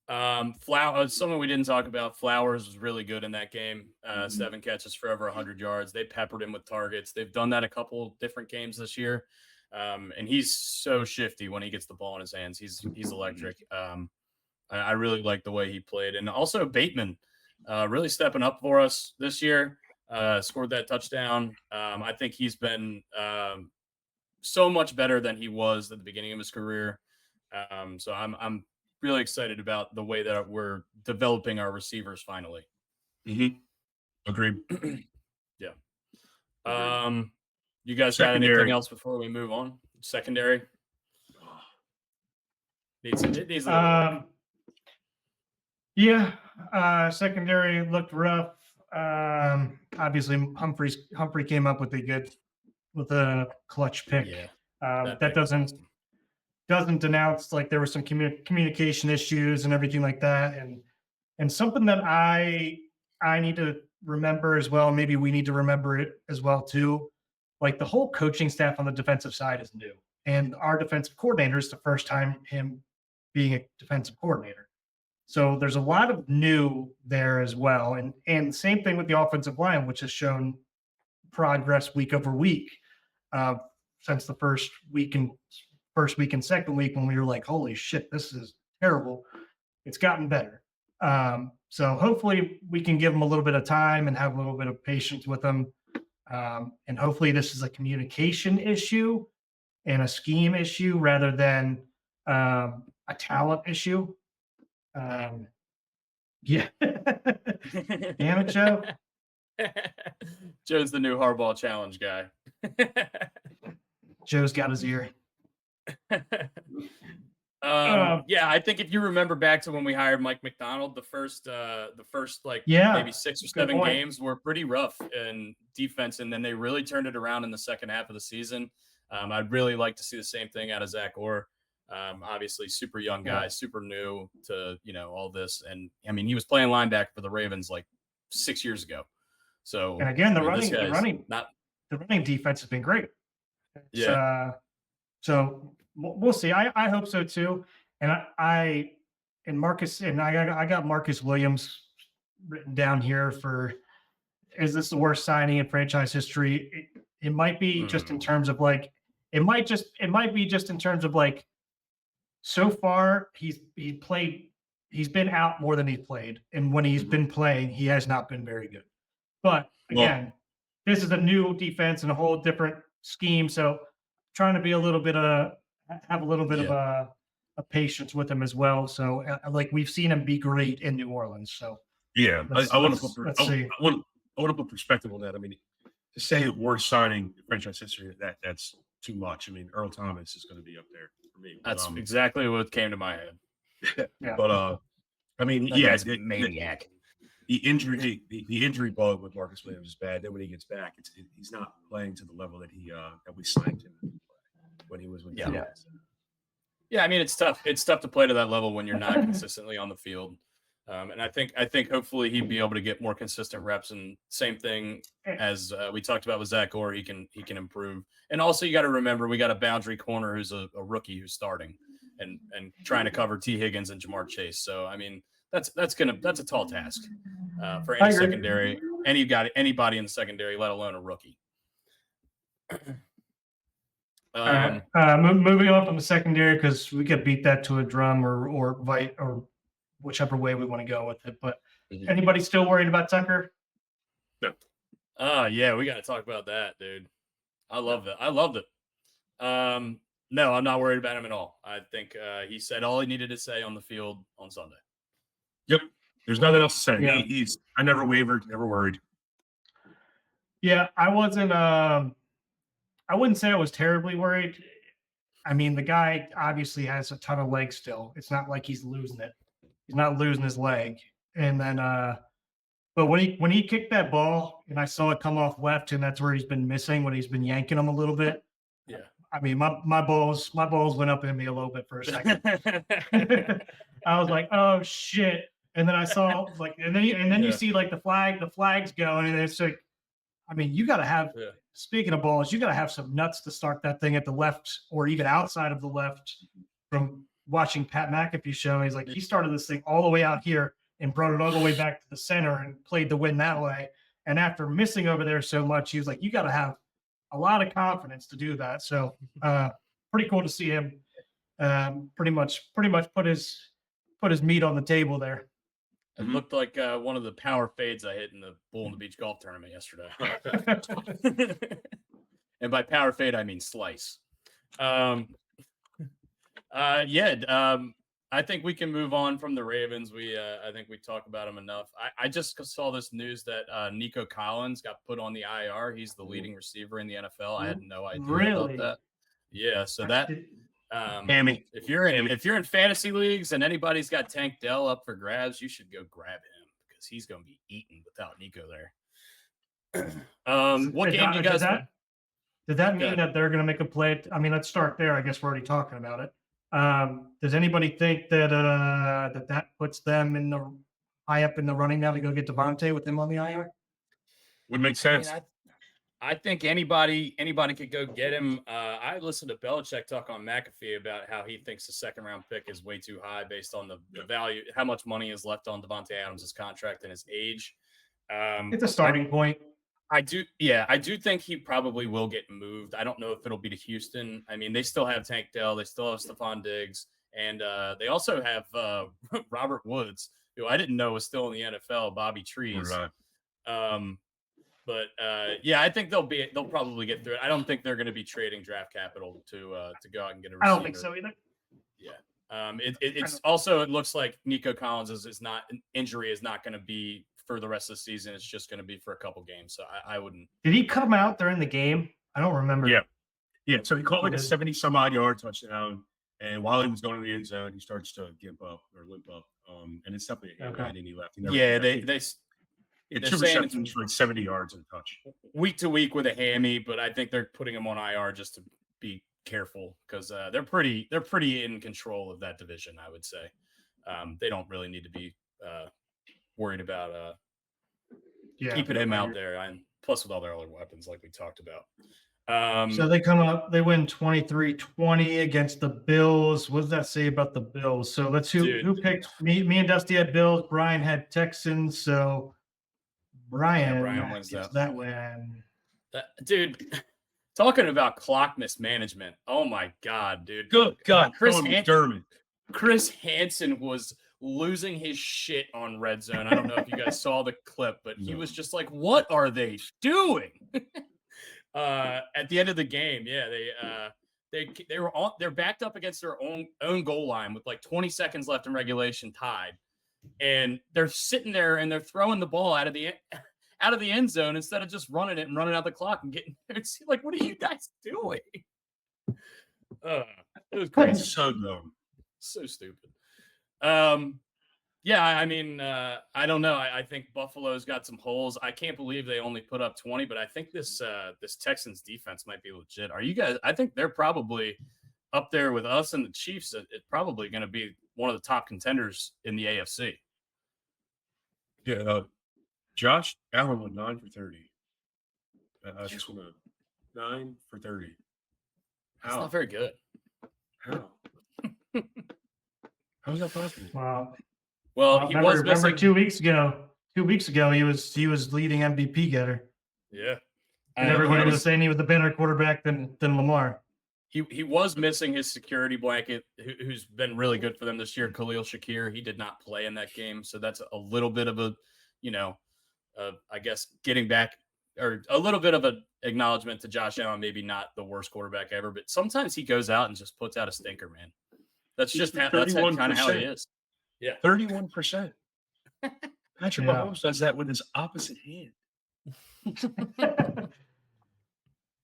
Someone we didn't talk about, Flowers was really good in that game. 7 catches for over 100 yards. They peppered him with targets. They've done that a couple different games this year. And he's so shifty when he gets the ball in his hands. He's electric. I really like the way he played. And also Bateman really stepping up for us this year, scored that touchdown. I think he's been so much better than he was at the beginning of his career. So I'm really excited about the way that we're developing our receivers finally. Mm-hmm. Agreed. Yeah. You guys got anything else before we move on? Secondary? Secondary looked rough. Obviously Humphrey came up with a clutch pick. Yeah. That doesn't denounce like there were some communication issues and everything like that, and something that I need to remember as well. Maybe we need to remember it as well too. Like the whole coaching staff on the defensive side is new, and our defensive coordinator is the first time him being a defensive coordinator. So there's a lot of new there as well, and same thing with the offensive line, which has shown progress week over week since the first week and second week when we were like, holy shit, this is terrible. It's gotten better. So hopefully we can give them a little bit of time and have a little bit of patience with them. And hopefully this is a communication issue and a scheme issue rather than a talent issue. Yeah. Damn it, Joe. Joe's the new Hardball Challenge guy. Joe's got his ear. Yeah, I think if you remember back to when we hired Mike McDonald, the first like maybe 6 or 7 games were pretty rough in defense, and then they really turned it around in the second half of the season. I'd really like to see the same thing out of Zach Orr. Obviously, super young guy, super new to all this, and I mean he was playing linebacker for the Ravens like 6 years ago. So and again, the running defense has been great. So we'll see. I hope so too. And I got Marcus Williams written down here for, is this the worst signing in franchise history? It might be just in terms of like, it might be just in terms of like, so far he's been out more than he's played. And when he's been playing, he has not been very good. But again, this is a new defense and a whole different scheme. So trying to be have a little bit of a patience with him as well. So like we've seen him be great in New Orleans. So yeah, I want to put perspective on that. I mean, to say worst signing in franchise history, that's too much. I mean, Earl Thomas is going to be up there for me. That's exactly what came to my head. But I mean, maniac. The injury bug with Marcus Williams is bad. Then when he gets back, he's not playing to the level that that we signed him when he was with Cowboys. Yeah, I mean it's tough. It's tough to play to that level when you're not consistently on the field. And I think hopefully he'd be able to get more consistent reps. And same thing as we talked about with Zach Orr, he can improve. And also you got to remember we got a boundary corner who's a rookie who's starting and trying to cover T. Higgins and Jamar Chase. So I mean that's a tall task for any secondary. Anybody in the secondary, let alone a rookie. Moving on from the secondary because we could beat that to a drum or whichever way we want to go with it. But anybody still worried about Tucker? No. Yeah, we got to talk about that, dude. I love that. I loved it. No, I'm not worried about him at all. I think he said all he needed to say on the field on Sunday. Yep. There's nothing else to say. Yeah. I never wavered, never worried. Yeah, I wasn't. I wouldn't say I was terribly worried. I mean, the guy obviously has a ton of legs still. It's not like he's losing it. He's not losing his leg. And then, but when he kicked that ball and I saw it come off left, and that's where he's been missing when he's been yanking him a little bit. Yeah. I mean, my balls went up in me a little bit for a second. I was like, oh shit. And then I saw like, and then you see like the flags going, and it's like, I mean, you got to have. Yeah. Speaking of balls, you got to have some nuts to start that thing at the left or even outside of the left. From watching Pat McAfee show, he's like, he started this thing all the way out here and brought it all the way back to the center and played the win that way. And after missing over there so much, he was like, you got to have a lot of confidence to do that. So pretty cool to see him pretty much put his meat on the table there. It looked like one of the power fades I hit in the Bull in the Beach golf tournament yesterday. And by power fade, I mean slice. I think we can move on from the Ravens. I think we talked about them enough. I just saw this news that Nico Collins got put on the IR. He's the leading receiver in the NFL. I had no idea about that. Yeah, so that if you're in fantasy leagues and anybody's got Tank Dell up for grabs, you should go grab him because he's going to be eaten without Nico there. What game do you guys? Did that mean that they're going to make a play? I mean, let's start there. I guess we're already talking about it. Does anybody think that that puts them in the high up in the running now to go get Devante with him on the IR? Would make sense. I mean, I think anybody could go get him. I listened to Belichick talk on McAfee about how he thinks the second round pick is way too high based on the value, how much money is left on Devante Adams' contract and his age. It's a starting point. I do think he probably will get moved. I don't know if it'll be to Houston. I mean, they still have Tank Dell, they still have Stephon Diggs, and they also have Robert Woods, who I didn't know was still in the NFL, Bobby Trees. Right. But I think they'll probably get through it. I don't think they're going to be trading draft capital to go out and get a receiver. I don't think so either. Yeah. It's also, it looks like Nico Collins is not, an injury is not going to be for the rest of the season. It's just going to be for a couple games. So I wouldn't. Did he come out during the game? I don't remember. Yeah. So he caught like a 70 some odd yard touchdown, And while he was going to the end zone, he starts to limp up. And it's definitely a hammy. And he left. It's two receptions for like 70 yards and a touch. Week to week with a hammy, but I think they're putting him on IR just to be careful because they're pretty in control of that division. I would say they don't really need to be worried about keeping him out there. And plus with all their other weapons, like we talked about. So they come up, they win 23-20 against the Bills. What does that say about the Bills? So let's who picked me and Dusty had Bills. Brian had Texans. So Brian wins that win. Dude, talking about clock mismanagement. Oh my God, dude. Good God. Chris Hansen was losing his shit on red zone. I don't know if you guys saw the clip, but he was just like, what are they doing? At the end of the game, they're backed up against their own goal line with like 20 seconds left in regulation, tied, and they're sitting there and they're throwing the ball out of the end zone instead of just running it and running out the clock and getting there. It's like, what are you guys doing? It was crazy. So dumb, so stupid. Yeah, I mean, I don't know. I think Buffalo's got some holes. I can't believe they only put up 20, but I think this Texans defense might be legit. Are you guys? I think they're probably up there with us and the Chiefs. It's probably going to be one of the top contenders in the AFC. Yeah, Josh Allen went 9 for 30. I just want to 9 for 30. That's not very good. How? How is that possible? Wow. Well, he was missing 2 weeks ago. 2 weeks ago, he was leading MVP getter. Yeah, and everybody was saying he was a better quarterback than Lamar. He was missing his security blanket, who's been really good for them this year, Khalil Shakir. He did not play in that game, so that's a little bit of a, I guess getting back or a little bit of an acknowledgement to Josh Allen, maybe not the worst quarterback ever, but sometimes he goes out and just puts out a stinker, man. That's just kind of how he is. Yeah, 31%. Patrick Mahomes does that with his opposite hand.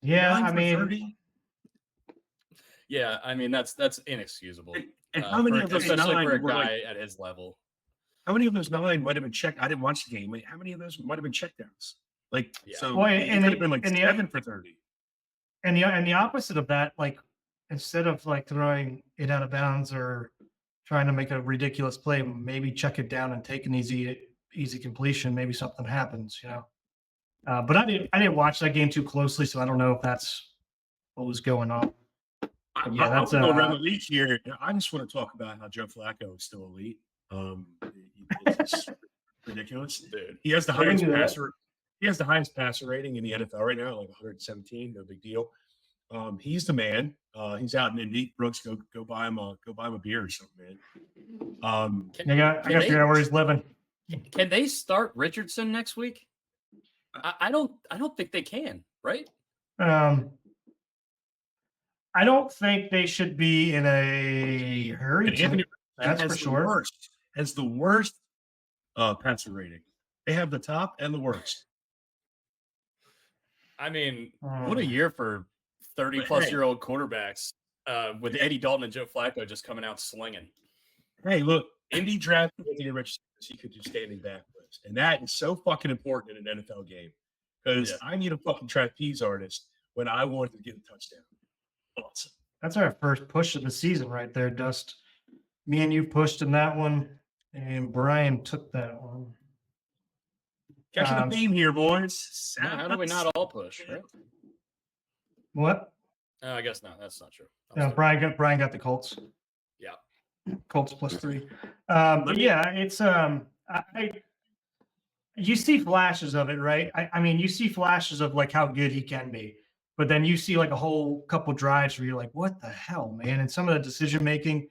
Yeah, I mean, 30? Yeah, I mean that's inexcusable. And how many of those especially 9 for a were guy at his level? How many of those 9 might have been checked? I didn't watch the game. How many of those might have been checkdowns? Like, so it could have been like 7 for 30. And the opposite of that, like instead of like throwing it out of bounds or trying to make a ridiculous play, maybe check it down and take an easy completion. Maybe something happens, But I didn't watch that game too closely, so I don't know if that's what was going on. Yeah, that's go around the league here. I just want to talk about how Joe Flacco is still elite. It's ridiculous. Dude. He has the highest passer. He has the highest passer rating in the NFL right now, like 117. No big deal. He's the man. He's out in Indy. Brooks, go buy him a beer or something, man. I got to figure out where he's living. Can they start Richardson next week? I don't think they can, right? I don't think they should be in a hurry. That's for sure. Has the worst passer rating. They have the top and the worst. I mean, what a year for 30-plus-year-old quarterbacks with Eddie Dalton and Joe Flacco just coming out slinging. Hey, look, Indy drafted Anthony Richardson so he could do standing back flips. And that is so fucking important in an NFL game because I need a fucking trapeze artist when I want to get a touchdown. Awesome. That's our first push of the season right there, Dust. Me and you pushed in that one, and Brian took that one. Catching the theme here, boys. How do we not all push? Right? What? I guess not. That's not true. No, Brian got the Colts. Yeah, Colts +3. But yeah, it's you see flashes of it, right? I mean, you see flashes of like how good he can be, but then you see like a whole couple drives where you're like, what the hell, man? And some of the decision making,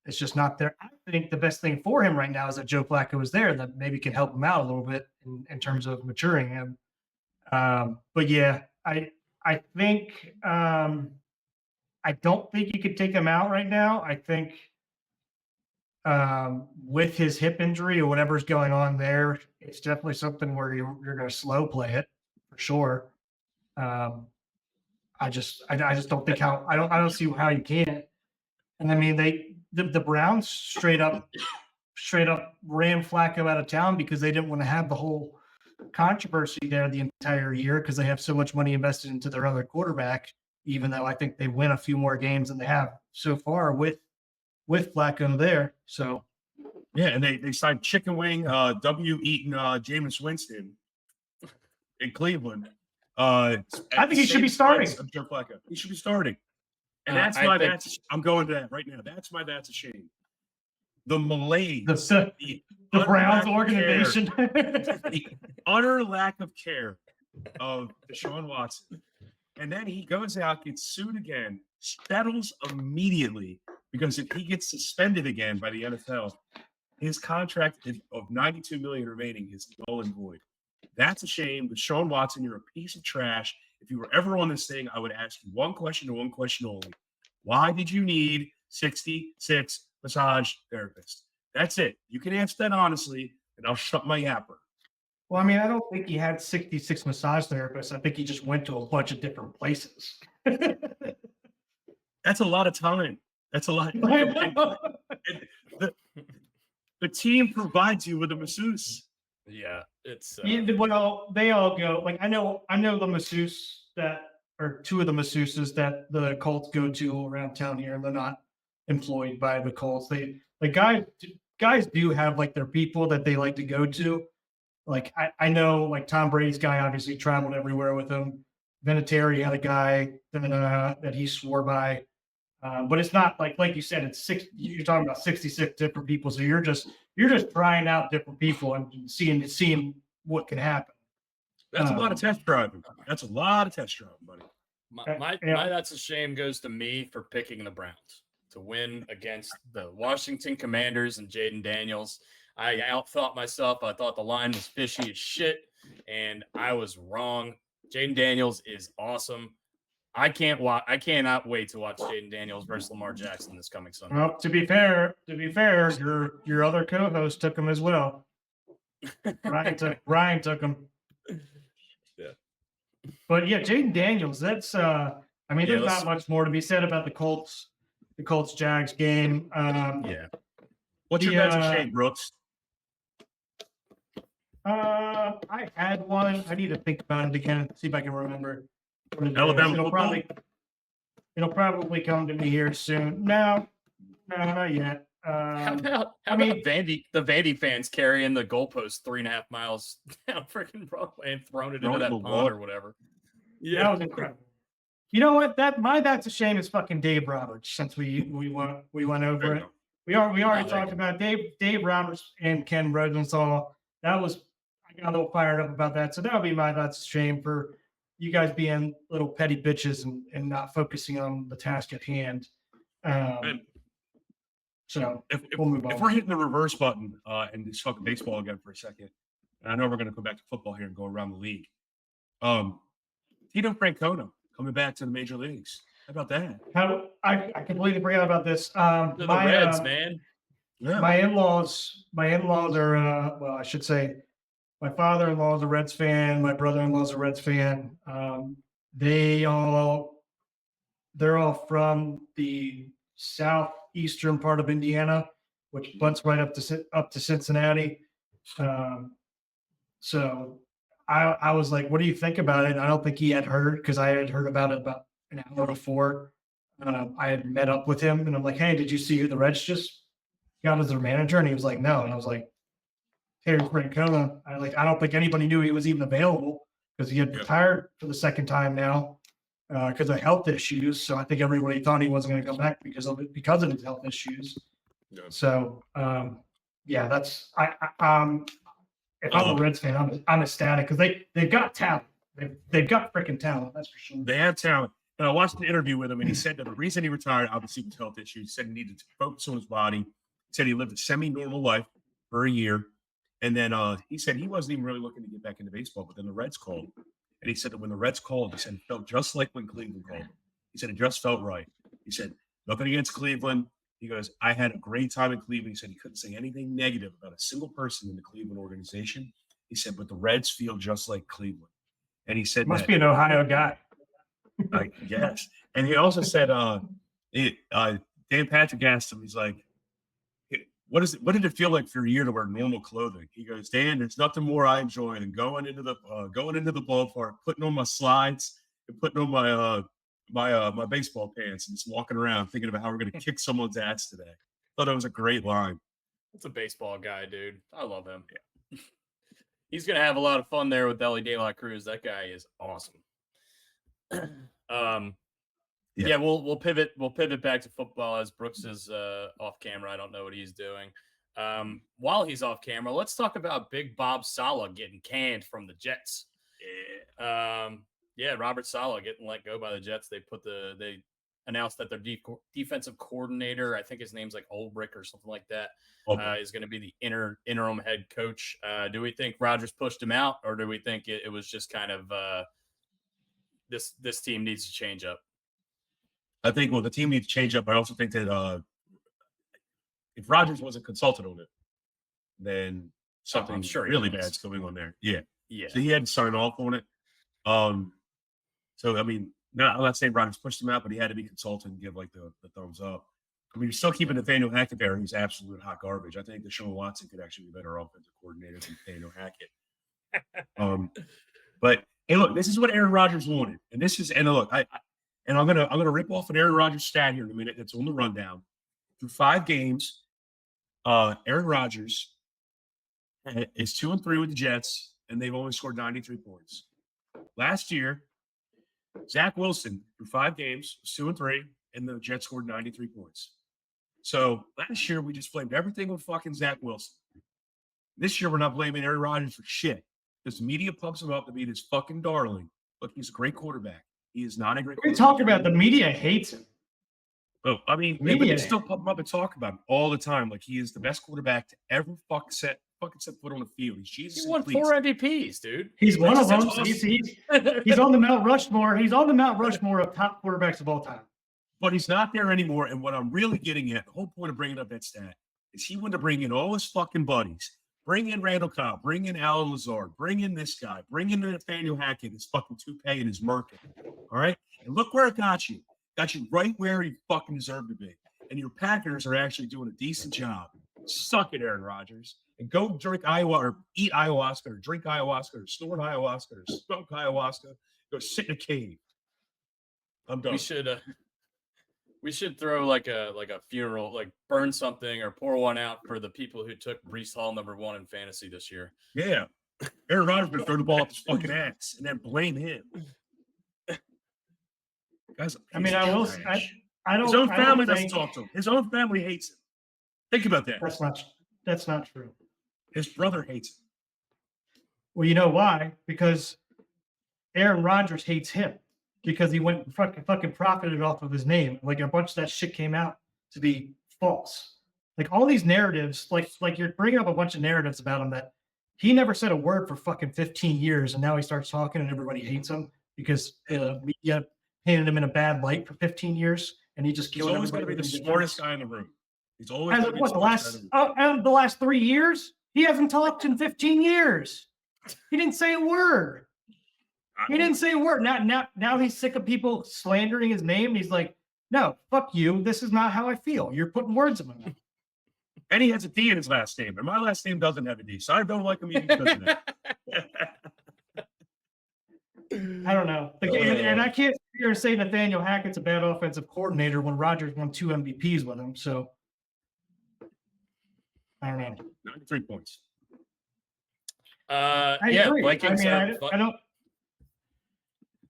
it's just not there. I think the best thing for him right now is that Joe Flacco is there that maybe can help him out a little bit in terms of maturing him. But yeah, I think I don't think you could take him out right now. I think with his hip injury or whatever's going on there, it's definitely something where you're going to slow play it for sure. I just don't think how I don't see how you can. And I mean, the Browns straight up ran Flacco out of town because they didn't want to have the whole controversy there the entire year because they have so much money invested into their other quarterback. Even though I think they win a few more games than they have so far with Flacco there. So yeah, and they signed Chicken Wing, W. Eaton, Jameis Winston in Cleveland. I think he should be starting. Joe Flacco. He should be starting. And I'm going to that right now. That's a shame. The malaise, the Browns organization, the utter lack of care of Deshaun Watson. And then he goes out, gets sued again, settles immediately because if he gets suspended again by the NFL, his contract of $92 million remaining is null and void. That's a shame. Deshaun Watson, you're a piece of trash. If you were ever on this thing, I would ask you one question and one question only. Why did you need 66 massage therapists? That's it. You can answer that honestly, and I'll shut my yapper. Well, I mean, I don't think he had 66 massage therapists. I think he just went to a bunch of different places. That's a lot of time. That's a lot. The team provides you with a masseuse. Yeah, it's well, they all go. Like I know the masseuse or two of the masseuses that the Colts go to around town here. They're not employed by the Colts. Guys do have like their people that they like to go to. Like I know like Tom Brady's guy obviously traveled everywhere with him. Vinatieri had a guy that he swore by. But it's not like you said, it's you're talking about 66 different people. So you're just trying out different people and seeing what can happen. That's a lot of test driving. That's a lot of test driving, buddy. My that's a shame goes to me for picking the Browns to win against the Washington Commanders and Jaden Daniels. I outthought myself. I thought the line was fishy as shit, and I was wrong. Jaden Daniels is awesome. I cannot wait to watch Jaden Daniels versus Lamar Jackson this coming Sunday. Well, to be fair, your other co-host took him as well. Ryan took him. Yeah. But yeah, Jaden Daniels, that's there's not much more to be said about the Colts Jags game. What's your best shame, Brooks? I had one. I need to think about it again, see if I can remember. Alabama It'll probably come to me here soon. No, not yet. How about the Vandy fans carrying the goalpost 3.5 miles down freaking Broadway and throwing it into that pond or whatever? Yeah, that was incredible. You know what? That's a shame. Is fucking Dave Roberts. Since we went over it, we already talked about Dave Roberts and Ken Rosenthal. I got a little fired up about that. So that would be that's a shame for you guys being little petty bitches and not focusing on the task at hand. So we'll move on. If we're hitting the reverse button and just talk baseball again for a second, and I know we're going to go back to football here and go around the league. Tito Francona coming back to the major leagues. How about that? I completely forgot about this. The Reds, man. Yeah. My in-laws are I should say my father-in-law is a Reds fan. My brother-in-law is a Reds fan. They're all from the southeastern part of Indiana, which butts right up to Cincinnati. So I was like, "What do you think about it?" I don't think he had heard because I had heard about it about an hour before. I had met up with him, and I'm like, "Hey, did you see who the Reds just got as their manager?" And he was like, "No." And I was like, Terry Francona. I don't think anybody knew he was even available because he had retired for the second time now because of health issues. So I think everybody thought he wasn't going to come back because of his health issues. Yeah. So that's if I'm a Reds fan, I'm ecstatic because they've got talent. They've got freaking talent. That's for sure. They have talent. And I watched an interview with him, and he said that the reason he retired obviously was health issues. He said he needed to focus on his body. He said he lived a semi-normal life for a year. And then he said he wasn't even really looking to get back into baseball, but then the Reds called. And he said that when the Reds called, he said it felt just like when Cleveland called. He said it just felt right. He said, nothing against Cleveland. He goes, I had a great time in Cleveland. He said he couldn't say anything negative about a single person in the Cleveland organization. He said, but the Reds feel just like Cleveland. And he said, must be an Ohio guy. I guess. And he also said, Dan Patrick asked him, he's like, what did it feel like for a year to wear normal clothing? He goes, Dan, there's nothing more I enjoy than going into the ballpark, putting on my slides and putting on my baseball pants and just walking around thinking about how we're going to kick someone's ass today. Thought that was a great line. That's a baseball guy, dude. I love him. Yeah. He's going to have a lot of fun there with Ellie De La Cruz. That guy is awesome. Yeah, we'll pivot back to football as Brooks is off camera. I don't know what he's doing. While he's off camera, let's talk about Big Bob Saleh getting canned from the Jets. Robert Saleh getting let go by the Jets. They announced that their defensive coordinator, I think his name's like Ulbrich or something like that, is going to be the interim head coach. Do we think Rodgers pushed him out, or do we think it was just kind of this team needs to change up? I think, the team needs to change up. I also think that if Rodgers wasn't consulted on it, then something really bad's going on there. Yeah. So he had to sign off on it. So, I mean, I'm not saying Rodgers pushed him out, but he had to be consulted and give like the thumbs up. I mean, you're still keeping Nathaniel Hackett there, who's absolute hot garbage. I think Deshaun Watson could actually be a better offensive coordinator than Nathaniel Hackett. But hey, look, this is what Aaron Rodgers wanted, and look, I'm gonna rip off an Aaron Rodgers stat here in a minute. That's on the rundown. Through 5 games, Aaron Rodgers is 2-3 with the Jets, and they've only scored 93 points. Last year, Zach Wilson through 5 games was 2-3, and the Jets scored 93 points. So last year we just blamed everything on fucking Zach Wilson. This year we're not blaming Aaron Rodgers for shit. Because the media pumps him up to be this fucking darling. Look, he's a great quarterback. He is not a great quarterback. We talk about the media hates him. Oh, I mean, but they still pump him up and talk about him all the time. Like he is the best quarterback to ever fucking set foot on the field. He's Jesus. He won 4 MVPs, dude. He's one of them. Awesome. He's on the Mount Rushmore. He's on the Mount Rushmore of top quarterbacks of all time. But he's not there anymore. And what I'm really getting at, the whole point of bringing up that stat, is he wanted to bring in all his fucking buddies. Bring in Randall Cobb. Bring in Alan Lazard. Bring in this guy. Bring in Nathaniel Hackett, his fucking toupee and his merkin. All right? And look where it got you. Got you right where you fucking deserve to be. And your Packers are actually doing a decent job. Suck it, Aaron Rodgers. And go drink ayahuasca or eat ayahuasca or drink ayahuasca or snort ayahuasca or smoke ayahuasca. Go sit in a cave. I'm done. We should throw like a funeral, like burn something or pour one out for the people who took Breece Hall #1 in fantasy this year. Yeah. Aaron Rodgers would throw the ball up his fucking ass and then blame him. Guys, I mean, I don't. His own family doesn't talk to him. His own family hates him. Think about that. That's not true. His brother hates him. Well, you know why? Because Aaron Rodgers hates him. Because he went fucking profited off of his name. Like a bunch of that shit came out to be false. Like all these narratives, like you're bringing up a bunch of narratives about him that he never said a word for fucking 15 years, and now he starts talking and everybody hates him because media painted him in a bad light for 15 years, and he just he's always going to be the smartest guy in the room. He's always and the last 3 years he hasn't talked in 15 years. He didn't say a word. He didn't say a word. Now he's sick of people slandering his name. He's like, no, fuck you. This is not how I feel. You're putting words in my mouth. And he has a D in his last name, and my last name doesn't have a D, so I don't like him even because of that. I don't know. And I can't sit here and say Nathaniel Hackett's a bad offensive coordinator when Rodgers won 2 MVPs with him. So I don't know. 93 points. I agree. Vikings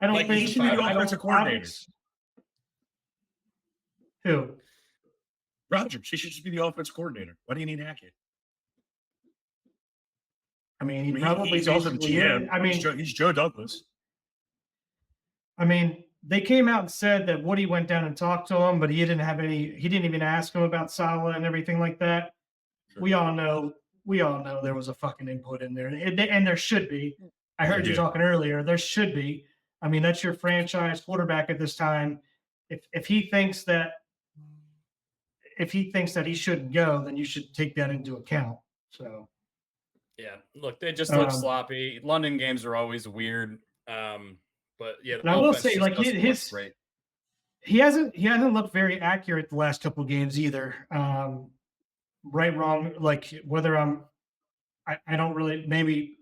I don't like think he should be the offensive coordinator. Who? Rodgers. He should just be the offensive coordinator. Why do you need Hackett? I mean, he's also the GM. I mean, he's Joe Douglas. I mean, they came out and said that Woody went down and talked to him, but he didn't even ask him about Saleh and everything like that. Sure. We all know there was a fucking input in there, and there should be. I heard you talking earlier. There should be. I mean, that's your franchise quarterback at this time. If he thinks that he shouldn't go, then you should take that into account. So, yeah, look, they just look sloppy. London games are always weird. But yeah, And I will say, like his great. he hasn't looked very accurate the last couple of games either. Right, wrong, like whether I don't really maybe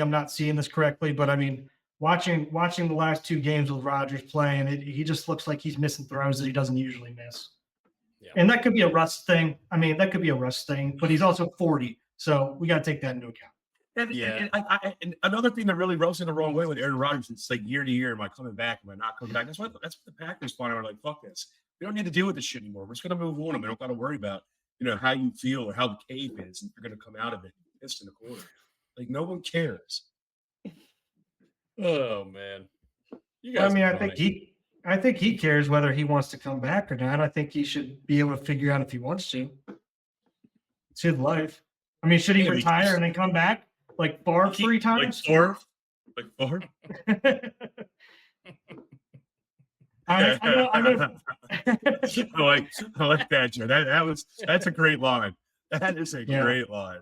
I'm not seeing this correctly, but I mean, watching the last two games with Rodgers playing, he just looks like he's missing throws that he doesn't usually miss. Yeah. And that could be a rust thing. I mean, that could be a rust thing, but he's also 40, so we got to take that into account. And another thing that really rubs in the wrong way with Aaron Rodgers, it's like year to year, am I coming back? Am I not coming back? That's what the Packers finally are like, fuck this. We don't need to deal with this shit anymore. We're just going to move on. And we don't got to worry about, how you feel or how the cave is. And you're going to come out of it pissed in the corner. Like, no one cares. Oh, man. You guys I think he cares whether he wants to come back or not. I think he should be able to figure out if he wants to. It's his life. I mean, should he retire and then come back? Like Favre 3 times? Like Favre? I know. I like that, Joe. That's a great line. That is a great line.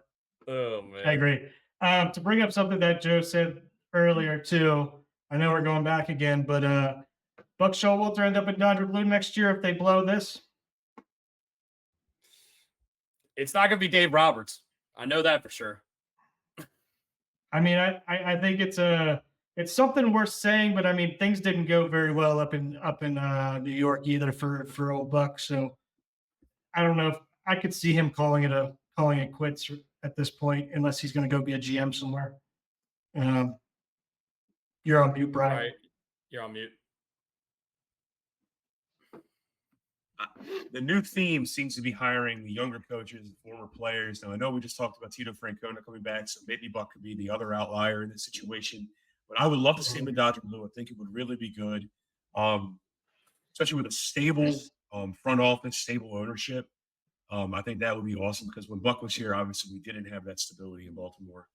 Oh, man. I agree. To bring up something that Joe said earlier, too, I know we're going back again, but Buck Showalter end up in Dodger Blue next year if they blow this? It's not going to be Dave Roberts. I know that for sure. I mean, I think it's something worth saying, but I mean, things didn't go very well up in New York either for old Buck. So I don't know if I could see him calling it quits at this point, unless he's going to go be a GM somewhere. You're on mute, Brian. Right. You're on mute. The new theme seems to be hiring the younger coaches and former players. Now, I know we just talked about Tito Francona coming back, so maybe Buck could be the other outlier in this situation. But I would love to see him in Dodger Blue. I think it would really be good, especially with a stable front office, stable ownership. I think that would be awesome because when Buck was here, obviously we didn't have that stability in Baltimore.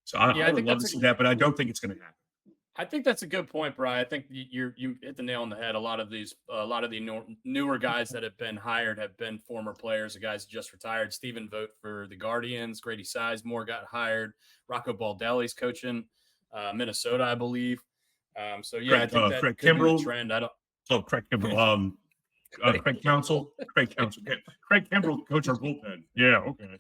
So I would love to see that, but I don't think it's going to happen. I think that's a good point, Brian. I think you hit the nail on the head. A lot of the newer guys that have been hired have been former players. The guys just retired. Stephen Vogt for the Guardians. Grady Sizemore got hired. Rocco Baldelli's coaching Minnesota, I believe. So yeah, I think that Craig could be a Kimbrell. trend. I don't. Oh, Craig Kimbrell. Craig Counsell. Craig Kimbrell, coach our bullpen. Yeah, okay.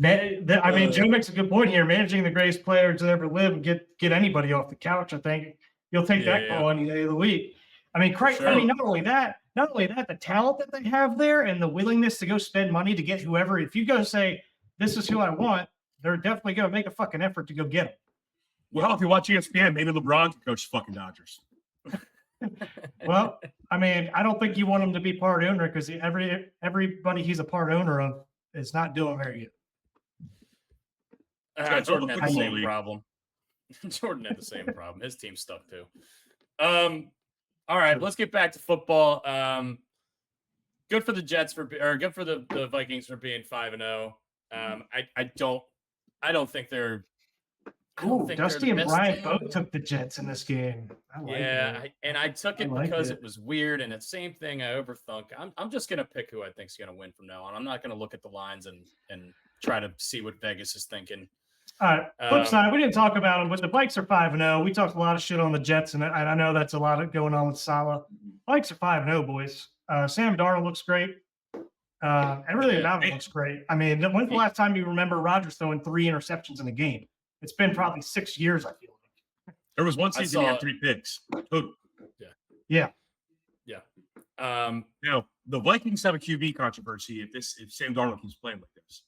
I mean, Joe makes a good point here. Managing the greatest players that ever lived, get anybody off the couch. I think you'll take that call any day of the week. I mean, Craig. Sure. I mean, not only that, the talent that they have there and the willingness to go spend money to get whoever. If you go say, "This is who I want," they're definitely going to make a fucking effort to go get him. Well, if you watch ESPN, maybe LeBron can coach the fucking Dodgers. Well, I mean, I don't think you want him to be part owner because everybody he's a part owner of is not doing very good. Jordan had the same problem. Jordan had the same problem. His team stuck too. All right, let's get back to football. Good for the Jets or good for the Vikings for being 5-0. I don't think they're. Dusty and Brian both took the Jets in this game. I took it because it was weird, and it's the same thing I overthunk. I'm just gonna pick who I think is gonna win from now on. I'm not gonna look at the lines and try to see what Vegas is thinking. All right. Flip side, we didn't talk about them, but the Vikes are 5-0. We talked a lot of shit on the Jets, and I know that's a lot going on with Salah. Vikes are 5-0, boys. Sam Darnold looks great. And really, Devante looks great. I mean, when's the last time you remember Rodgers throwing 3 interceptions in a game? It's been probably 6 years, I feel like. There was one season he had 3 picks. Yeah. Now, the Vikings have a QB controversy if Sam Darnold keeps playing like this.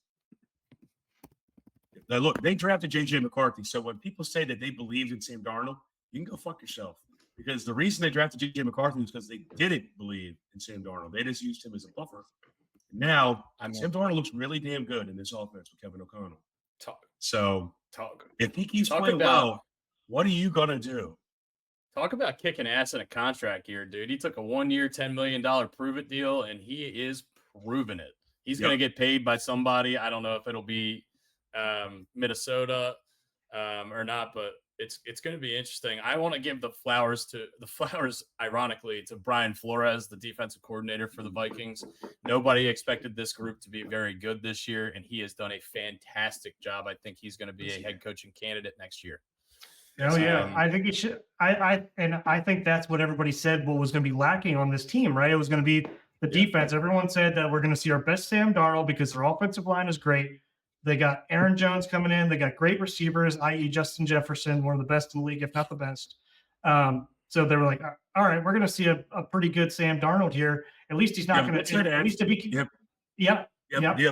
Now, look, they drafted J.J. McCarthy, so when people say that they believed in Sam Darnold, you can go fuck yourself. Because the reason they drafted J.J. McCarthy is because they didn't believe in Sam Darnold. They just used him as a buffer. Now, Sam Darnold looks really damn good in this offense with Kevin O'Connell. If he keeps playing well, what are you going to do? Talk about kicking ass in a contract here, dude. He took a 1-year, $10 million prove-it deal, and he is proving it. He's going to get paid by somebody. I don't know if it'll be Minnesota or not, but it's going to be interesting. I want to give the flowers, ironically, to Brian Flores, the defensive coordinator for the Vikings. Nobody expected this group to be very good this year, and he has done a fantastic job. I think he's going to be a head coaching candidate next year. Oh yeah, I think he should. I think that's what everybody said. What was going to be lacking on this team, right? It was going to be the defense. Everyone said that we're going to see our best Sam Darnold because their offensive line is great. They got Aaron Jones coming in. They got great receivers, i.e., Justin Jefferson, one of the best in the league, if not the best. So they were like, all right, we're going to see a pretty good Sam Darnold here. At least he's not going to. At least to be. Yep.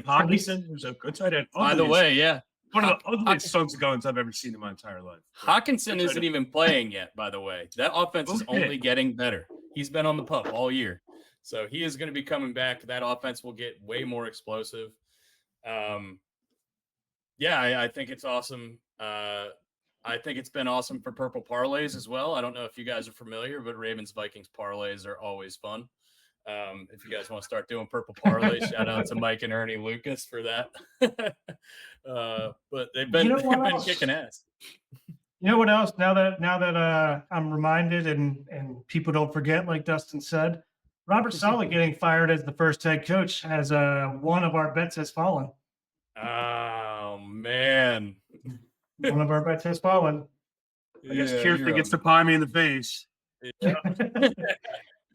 Hawkinson, who's a good tight end. By the way, yeah. One of the ugliest sons of guns I've ever seen in my entire life. Hawkinson isn't even playing yet, by the way. That offense is only getting better. He's been on the pup all year. So he is going to be coming back. That offense will get way more explosive. I think it's awesome. I think it's been awesome for purple parlays as well. I don't know if you guys are familiar, but Ravens-Vikings parlays are always fun. If you guys want to start doing purple parlay, shout out to Mike and Ernie Lucas for that. But they've been kicking ass. You know what else? Now that I'm reminded and people don't forget, like Dustin said, Robert Saleh getting fired as the first head coach as one of our bets has fallen. Oh man, one of our bets has fallen. I guess Kirsten gets to pie me in the face. Yeah.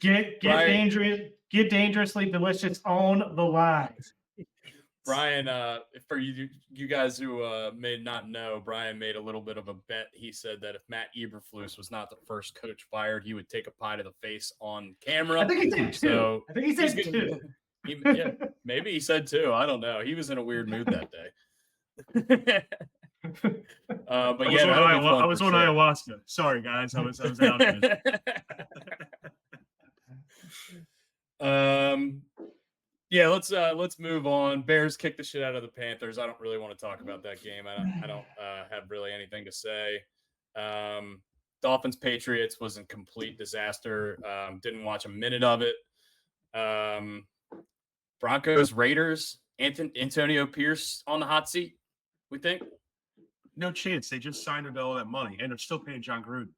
Get dangerously delicious on the line. Brian, for you guys who may not know, Brian made a little bit of a bet. He said that if Matt Eberflus was not the first coach fired, he would take a pie to the face on camera. I think he did too. So I think he said two. Maybe he said two. I don't know. He was in a weird mood that day. But I was on ayahuasca. Sorry, guys. I was out of it. Let's move on. Bears kicked the shit out of the Panthers. I don't really want to talk about that game. I don't have really anything to say. Dolphins Patriots was a complete disaster. Didn't watch a minute of it. Broncos Raiders. Antonio Pierce on the hot seat. We think no chance. They just signed him to all that money, and they're still paying John Gruden.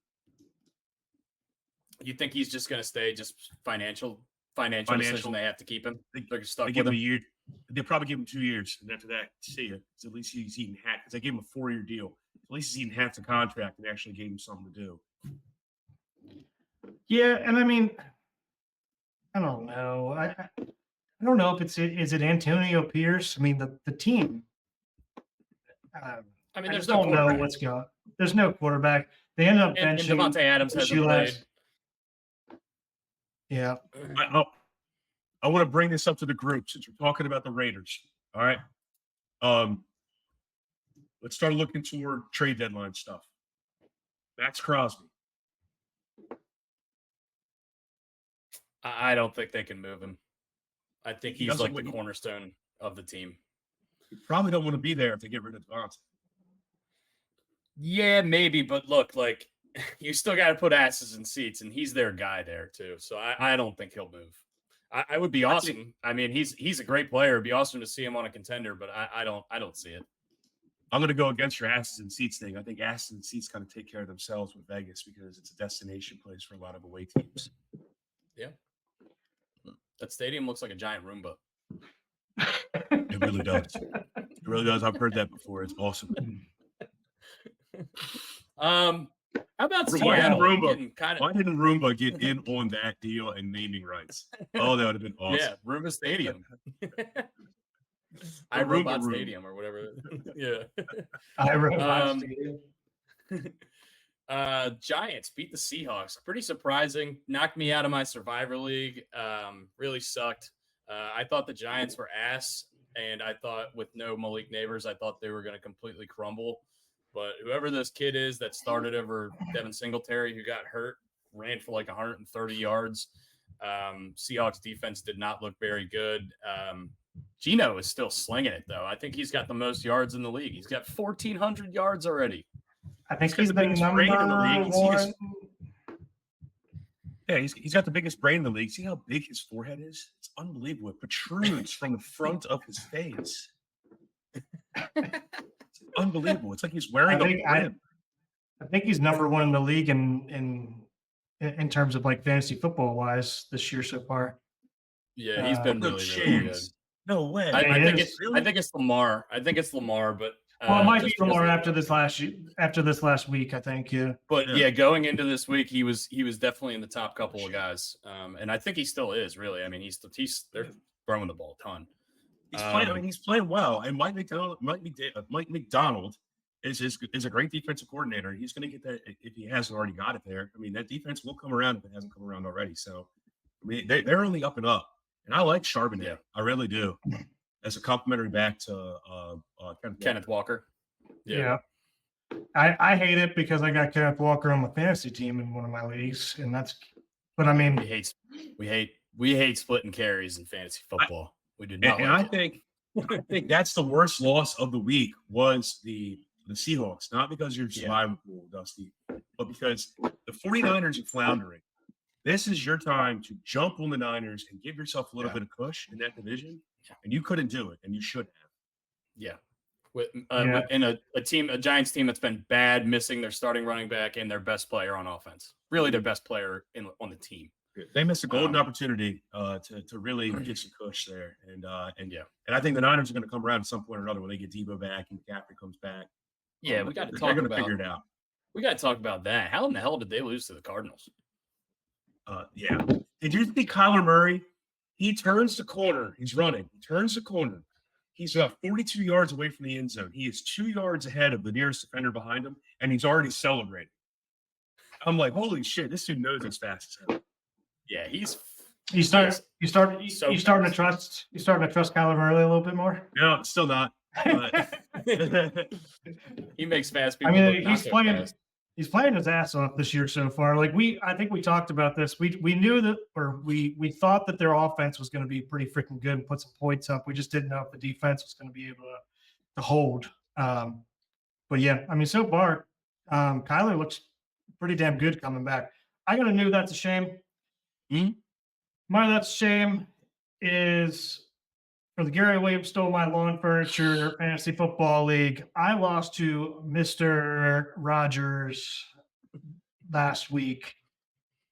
You think he's just going to stay just financial decision? They have to keep him. They're stuck with him a year. They probably give him 2 years, and after that, see ya. So at least he's eating half. Because they gave him a 4-year deal. At least he's eating half the contract, and actually gave him something to do. Yeah, and I mean, I don't know. I don't know if is it Antonio Pierce. I mean, the team. I just don't know what's going. There's no quarterback. They ended up benching. And Devante Adams hasn't played. Yeah. I want to bring this up to the group since we're talking about the Raiders. All right. Let's start looking toward trade deadline stuff. Max Crosby. I don't think they can move him. I think he's like the cornerstone of the team. You probably don't want to be there if they get rid of Devante. Yeah, maybe, but look, like you still got to put asses in seats, and he's their guy there too. So I don't think he'll move. I would be awesome. I mean, he's a great player. It'd be awesome to see him on a contender, but I don't see it. I'm going to go against your asses and seats thing. I think asses and seats kind of take care of themselves with Vegas because it's a destination place for a lot of away teams. Yeah, that stadium looks like a giant Roomba. It really does. It really does. I've heard that before. It's awesome. How about Why didn't Roomba get in on that deal and naming rights? Oh, that would have been awesome. Yeah, Roomba Stadium. iRobot Stadium or whatever. Yeah. iRobot Stadium. Giants beat the Seahawks. Pretty surprising. Knocked me out of my Survivor League. Really sucked. I thought the Giants were ass, and I thought with no Malik Neighbors, I thought they were going to completely crumble. But whoever this kid is that started over Devin Singletary, who got hurt, ran for like 130 yards. Seahawks defense did not look very good. Geno is still slinging it, though. I think he's got the most yards in the league. He's got 1,400 yards already. I think he's the biggest brain in the league. Yeah, he's got the biggest brain in the league. See how big his forehead is? It's unbelievable. It protrudes from the front of his face. It's unbelievable. It's like he's wearing a wig. I think he's number one in the league in terms of like fantasy football wise this year so far. Yeah, he's been really good. No way. I think it's Lamar. I think it's Lamar, but Well, it might be just because more of- after this last week, I think. Yeah. But yeah, going into this week, he was definitely in the top couple of guys, and I think he still is. Really, I mean, they're throwing the ball a ton. He's playing. I mean, he's playing well. And Mike McDonald is a great defensive coordinator. He's going to get that if he hasn't already got it there. I mean, that defense will come around if it hasn't come around already. So, I mean, they're only up and up. And I like Charbonnet. Yeah. I really do. As a complimentary back to Kenneth Walker. Yeah. I hate it because I got Kenneth Walker on my fantasy team in one of my leagues, and but I mean, we hate splitting carries in fantasy football. We do not. And I think that's the worst loss of the week was the Seahawks, not because you're surviving pool, Dusty, but because the 49ers are floundering. This is your time to jump on the Niners and give yourself a little bit of push in that division, and you couldn't do it, and you should have. Yeah. In a Giants team that's been bad, missing their starting running back and their best player on offense. Really their best player on the team. They missed a golden opportunity to really get some push there. And I think the Niners are going to come around at some point or another when they get Debo back and McCaffrey comes back. Yeah, we got to talk They're going to about figure it out. We got to talk about that. How in the hell did they lose to the Cardinals? Yeah. Did you see Kyler Murray? He turns the corner. He's running. He turns the corner. He's 42 yards away from the end zone. He is 2 yards ahead of the nearest defender behind him, and he's already celebrating. I'm like, holy shit, this dude knows as fast as him. Yeah, he's starting to trust Kyler Murray a little bit more. No, still not. He makes fast people. I mean, he's playing his ass off this year so far. Like I think we talked about this. We knew that, or we thought that their offense was going to be pretty freaking good and put some points up. We just didn't know if the defense was going to be able to hold. But yeah, I mean, so far, Kyler looks pretty damn good coming back. I got to know that's a shame. My that's a shame is for the Gary Williams Stole My Lawn Furniture Fantasy Football League. I lost to Mr. Rodgers last week.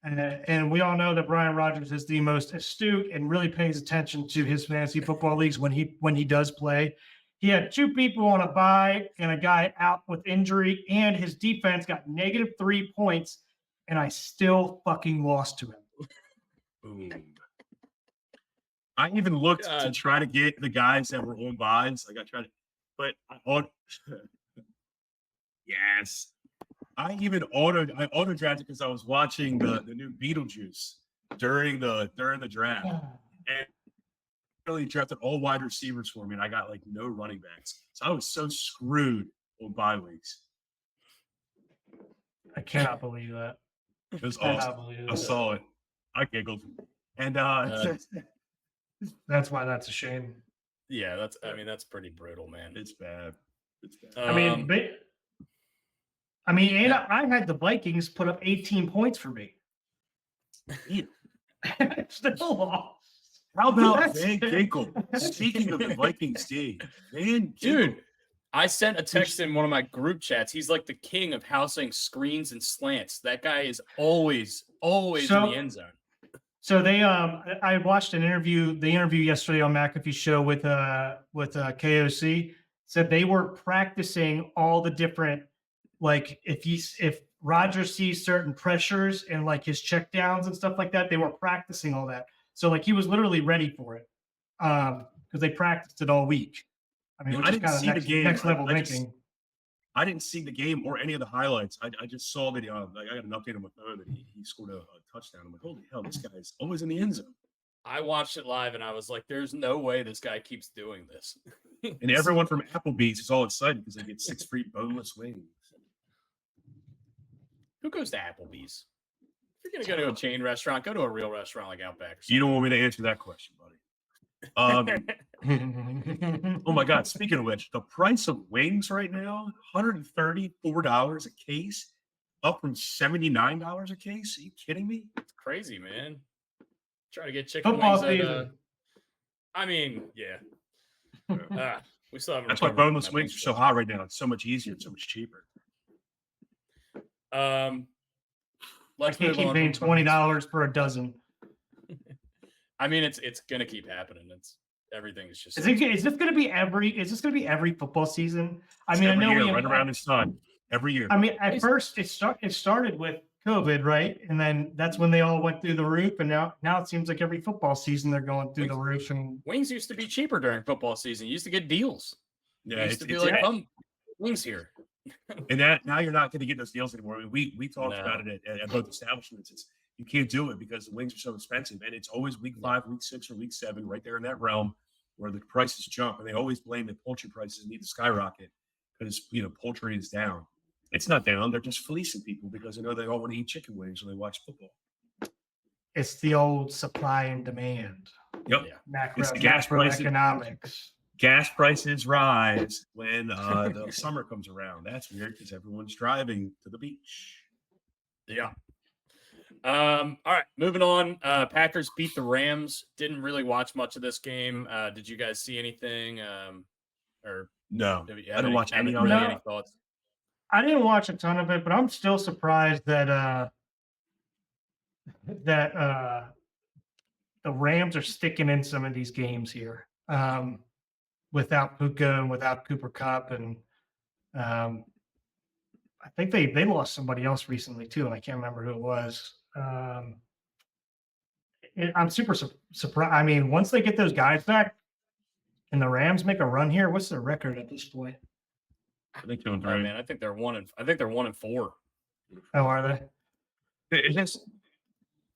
And we all know that Brian Rodgers is the most astute and really pays attention to his fantasy football leagues when he does play. He had 2 people on a bye and a guy out with injury, and his defense got -3 points, and I still fucking lost to him. Boom. I even looked to try to get the guys that were on buys. Like I tried to, but yes. I auto drafted because I was watching the new Beetlejuice during the draft, and really drafted all wide receivers for me, and I got like no running backs. So I was so screwed on bye weeks. I cannot believe that. It was awesome. I saw it. I giggled, and that's why that's a shame. Yeah, that's pretty brutal, man. It's bad. I had the Vikings put up 18 points for me. Still lost. How about Van Ginkel? Speaking of the Vikings, Van Ginkel. Dude, I sent a text in one of my group chats. He's like the king of housing screens and slants. That guy is always in the end zone. So they, I watched the interview yesterday on McAfee's show with KOC. Said they were practicing all the different, like if Rodgers sees certain pressures and like his check downs and stuff like that, they were practicing all that. So like he was literally ready for it because they practiced it all week. I mean, I didn't see the game. Next level thinking. I didn't see the game or any of the highlights. I just saw that I got an update on my phone that he scored a touchdown. I'm like, holy hell, this guy is always in the end zone. I watched it live and I was like, there's no way this guy keeps doing this. And everyone from Applebee's is all excited because they get 6 free boneless wings. Who goes to Applebee's? If you're going to go to a chain restaurant, go to a real restaurant like Outback. You don't want me to answer that question, buddy. Oh my God. Speaking of which, the price of wings right now, $134 a case, up from $79 a case. Are you kidding me? It's crazy, man. Try to get chicken Football wings. Season. We still haven't. That's why boneless wings are so hot right now. It's so much easier. It's so much cheaper. Let's keep paying $20 for a dozen. I mean, it's gonna keep happening. everything is just. Is this going to be every football season? I mean, I know we run around in sun every year. I mean, at first it started with COVID, right? And then that's when they all went through the roof. And now it seems like every football season they're going through the roof. And wings used to be cheaper during football season. You used to get deals. Yeah, it used to be like, come wings here. And that now you're not going to get those deals anymore. I mean, we talked about it at both establishments. You can't do it because the wings are so expensive, and it's always week 5, week 6, or week 7, right there in that realm where the prices jump. And they always blame that poultry prices need to skyrocket because poultry is down. It's not down. They're just fleecing people because they know they all want to eat chicken wings when they watch football. It's the old supply and demand. Yep. It's the gas prices. Economics. Gas prices rise when the summer comes around. That's weird because everyone's driving to the beach. Yeah. All right, moving on. Packers beat the Rams. Didn't really watch much of this game. Did you guys see anything? Or no, I didn't watch any of it. Any thoughts? I didn't watch a ton of it, but I'm still surprised that the Rams are sticking in some of these games here without Puka and without Cooper Kupp, and I think they lost somebody else recently too, and I can't remember who it was. I'm super surprised. I mean, once they get those guys back, and the Rams make a run here, what's their record at this point? I think they're man. I think they're 1-4. Oh, are they? It's just,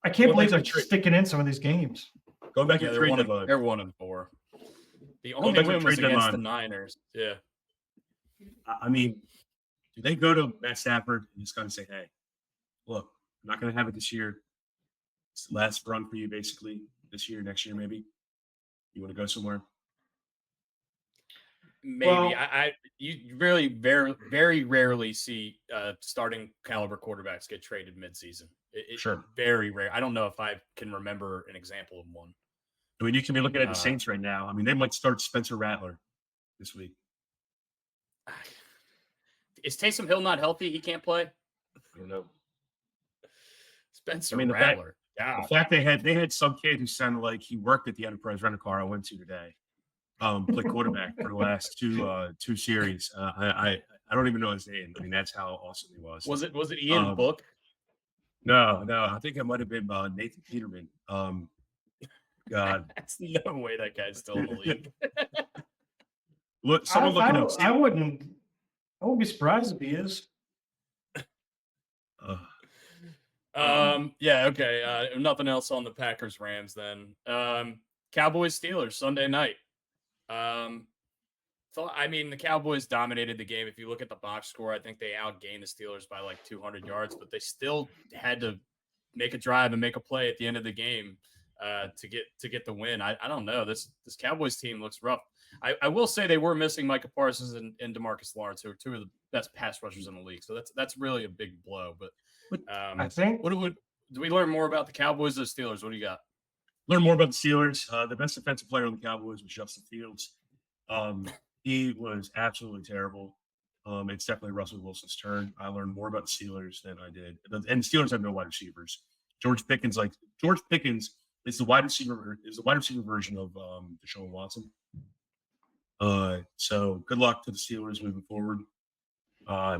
I can't believe they're sticking in some of these games. Go back to to they're 1-4. The only win was against the Niners. Yeah. I mean, do they go to Matt Stafford and just kind of say, "Hey, look, I'm not going to have it this year. It's the last run for you, basically. This year, next year, maybe. You want to go somewhere?" Maybe. Well, you really very rarely see starting caliber quarterbacks get traded midseason. Sure. Very rare. I don't know if I can remember an example of one. I mean, you can be looking at the Saints right now. I mean, they might start Spencer Rattler this week. Is Taysom Hill not healthy? He can't play? I don't know. Spencer Rattler. The fact they had some kid who sounded like he worked at the Enterprise Rent-A-Car I went to today. Play quarterback for the last two series. I don't even know his name. I mean, that's how awesome he was. Was it Ian Book? No. I think it might have been Nathan Peterman. God, that's no way that guy's still in the league. Look, someone looking up. I wouldn't be surprised if he is. Yeah. Okay. Nothing else on the Packers Rams then. Cowboys Steelers Sunday night. So I mean, the Cowboys dominated the game. If you look at the box score, I think they outgained the Steelers by like 200 yards, but they still had to make a drive and make a play at the end of the game to get the win. I don't know. This Cowboys team looks rough. I will say they were missing Micah Parsons and DeMarcus Lawrence, who are two of the best pass rushers in the league. So that's really a big blow. But I think do we learn more about the Cowboys or the Steelers? What do you got? Learn more about the Steelers. The best defensive player on the Cowboys was Justin Fields. He was absolutely terrible. It's definitely Russell Wilson's turn. I learned more about the Steelers than I did. And the Steelers have no wide receivers. George Pickens is the wide receiver version of Deshaun Watson. So good luck to the Steelers moving forward.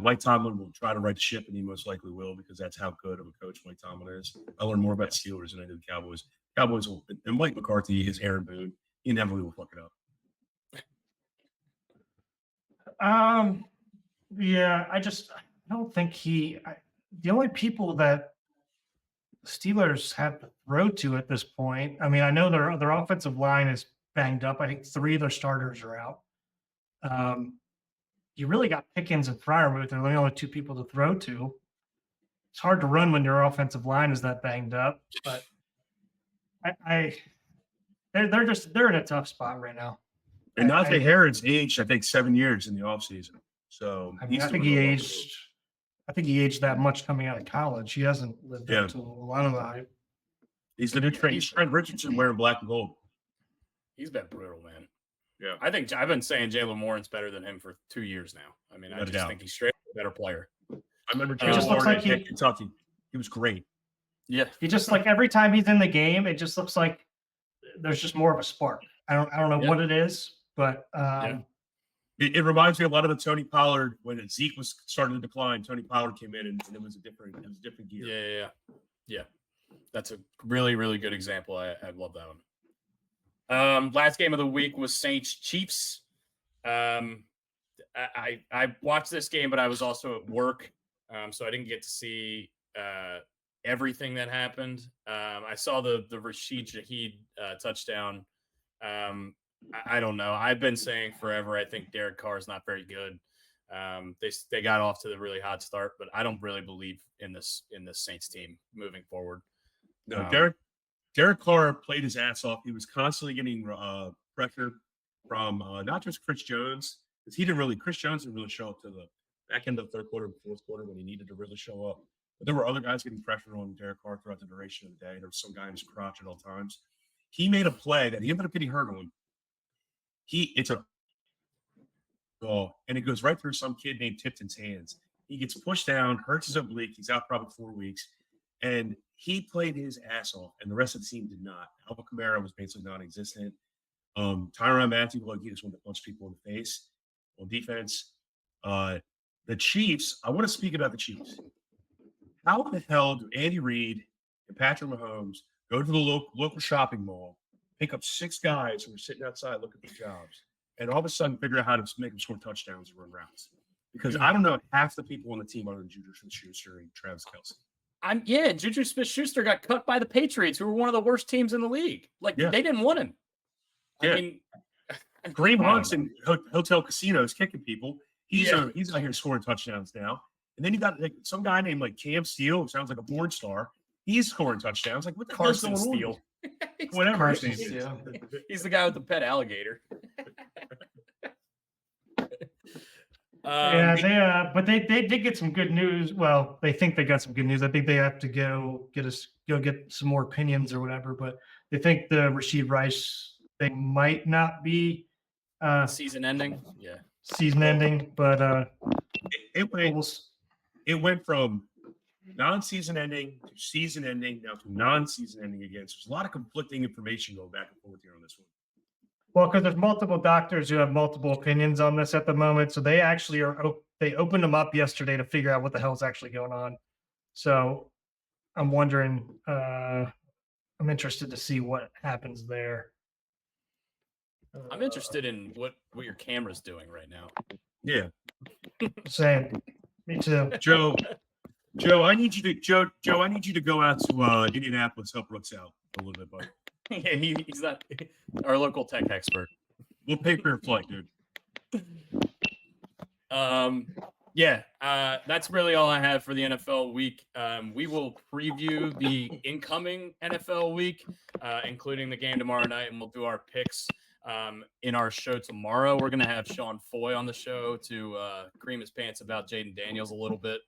Mike Tomlin will try to right the ship, and he most likely will because that's how good of a coach Mike Tomlin is. I learned more about the Steelers than I did the Cowboys. Cowboys will, and Mike McCarthy is Aaron Boone. He inevitably will fuck it up. Yeah, I don't think the only people that Steelers have to throw to at this point. I mean, I know their offensive line is banged up. I think 3 of their starters are out. You really got Pickens and Freiermuth. They're the only 2 people to throw to. It's hard to run when your offensive line is that banged up, but they're in a tough spot right now. And Najee Harris aged, I think, 7 years in the offseason. So I think he aged that much coming out of college. He hasn't lived up to a lot of the hype. He's the new Trent Richardson wearing black and gold. He's been brutal, man. Yeah. I think I've been saying Jalen Warren's better than him for 2 years now. I mean, I just think he's straight a better player. I remember Jalen Warren at Kentucky. He was great. Yeah. He just, like, every time he's in the game, it just looks like there's just more of a spark. I don't know what it is, but It reminds me a lot of the Tony Pollard when Zeke was starting to decline. Tony Pollard came in and it was a different gear. Yeah. That's a really, really good example. I love that one. Last game of the week was Saints Chiefs. I watched this game, but I was also at work, so I didn't get to see everything that happened. I saw the Rashid Shaheed touchdown. I don't know. I've been saying forever, I think Derek Carr is not very good. They got off to the really hot start, but I don't really believe in this Saints team moving forward. No, Derek Carr played his ass off. He was constantly getting pressure from not just Chris Jones, because Chris Jones didn't really show up to the back end of the third quarter and fourth quarter when he needed to really show up. But there were other guys getting pressure on Derek Carr throughout the duration of the day. There was some guy in his crotch at all times. He made a play that he ended up getting hurt on. It's a goal, and it goes right through some kid named Tipton's hands. He gets pushed down, hurts his oblique. He's out probably 4 weeks. And he played his ass off, and the rest of the team did not. Alvin Kamara was basically non-existent. Tyrann Mathieu, he just wanted to punch people in the face on defense. The Chiefs, I want to speak about the Chiefs. How the hell do Andy Reid and Patrick Mahomes go to the local shopping mall, pick up 6 guys who are sitting outside looking for jobs, and all of a sudden figure out how to make them score touchdowns and run routes? Because I don't know half the people on the team other than Juju Smith-Schuster and Travis Kelce. Juju Smith-Schuster got cut by the Patriots, who were one of the worst teams in the league. They didn't want him. I mean, Kareem Hunt's in hotel casinos kicking people. He's out here scoring touchdowns now. And then you got some guy named Cam Steele, who sounds like a porn star. He's scoring touchdowns. What the hell's going Steele? On? Whatever. He's the guy with the pet alligator. But they did get some good news. Well, they think they got some good news. I think they have to go get some more opinions or whatever. But they think the Rashid Rice thing might not be season ending. Yeah, season ending. But it went from non-season ending to season ending now to non-season ending again. So there's a lot of conflicting information going back and forth here on this one. Well, because there's multiple doctors who have multiple opinions on this at the moment. So they actually they opened them up yesterday to figure out what the hell is actually going on. So I'm wondering, I'm interested to see what happens there. I'm interested in what your camera's doing right now. Yeah. Same. Me too. Joe, I need you to go out to Indianapolis, help Brooks out a little bit, buddy. Yeah, he's not our local tech expert. We'll pay for your flight, dude. That's really all I have for the NFL week. We will preview the incoming NFL week, including the game tomorrow night, and we'll do our picks in our show tomorrow. We're going to have Sean Foy on the show to cream his pants about Jaden Daniels a little bit.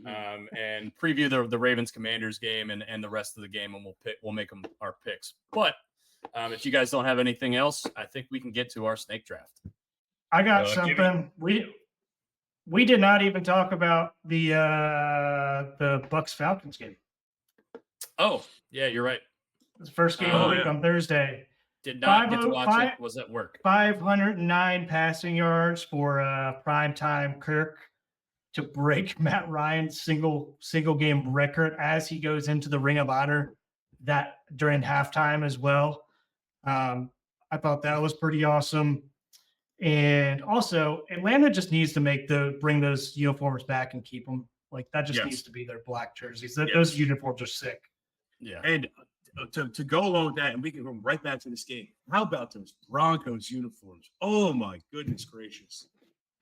And preview the Ravens Commanders game and the rest of the game, and we'll make them our picks. But if you guys don't have anything else, I think we can get to our snake draft. I got something. We did not even talk about the Bucks Falcons game. Oh yeah, you're right. It's the first game of the week on Thursday. Did not get to watch it. Was at work. 509 passing yards for primetime Kirk to break Matt Ryan's single game record as he goes into the Ring of Honor that during halftime as well. I thought that was pretty awesome. And also Atlanta just needs to bring those uniforms back and keep them. That just needs to be their black jerseys. Those uniforms are sick. Yeah. And to go along with that, and we can go right back to this game. How about those Broncos uniforms? Oh my goodness gracious.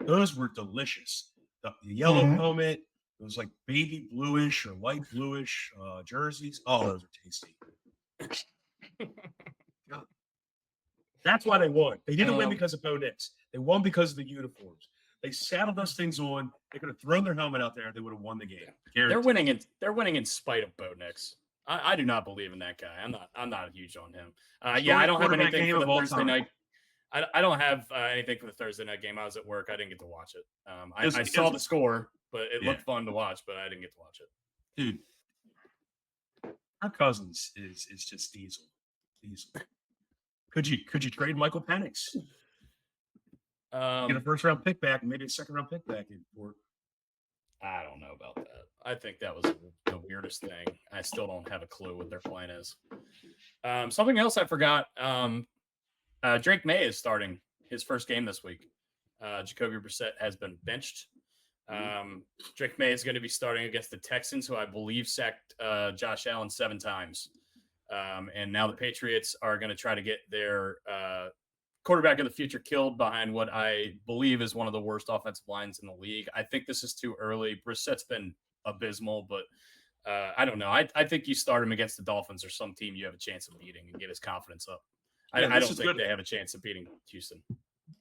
Those were delicious. The yellow helmet, those baby bluish or light bluish jerseys. Oh, those are tasty. That's why they won. They didn't win because of Bo Nix. They won because of the uniforms. They saddled those things on. They could have thrown their helmet out there. They would have won the game. Guaranteed. They're winning in spite of Bo Nix. I do not believe in that guy. I'm not huge on him. I don't have anything for the Thursday night. I don't have anything for the Thursday night game. I was at work. I didn't get to watch it. I saw the score, but it looked fun to watch, but I didn't get to watch it. Dude, our Cousins is just Diesel. Could you trade Michael Penix? Get a first round pick back and maybe a second round pick back for. I don't know about that. I think that was the weirdest thing. I still don't have a clue what their plan is. Something else I forgot. Drake May is starting his first game this week. Jacoby Brissett has been benched. Drake May is going to be starting against the Texans, who I believe sacked Josh Allen 7 times. And now the Patriots are going to try to get their quarterback of the future killed behind what I believe is one of the worst offensive lines in the league. I think this is too early. Brissett's been abysmal, but I don't know. I think you start him against the Dolphins or some team you have a chance of beating and get his confidence up. I don't think they have a chance of beating Houston.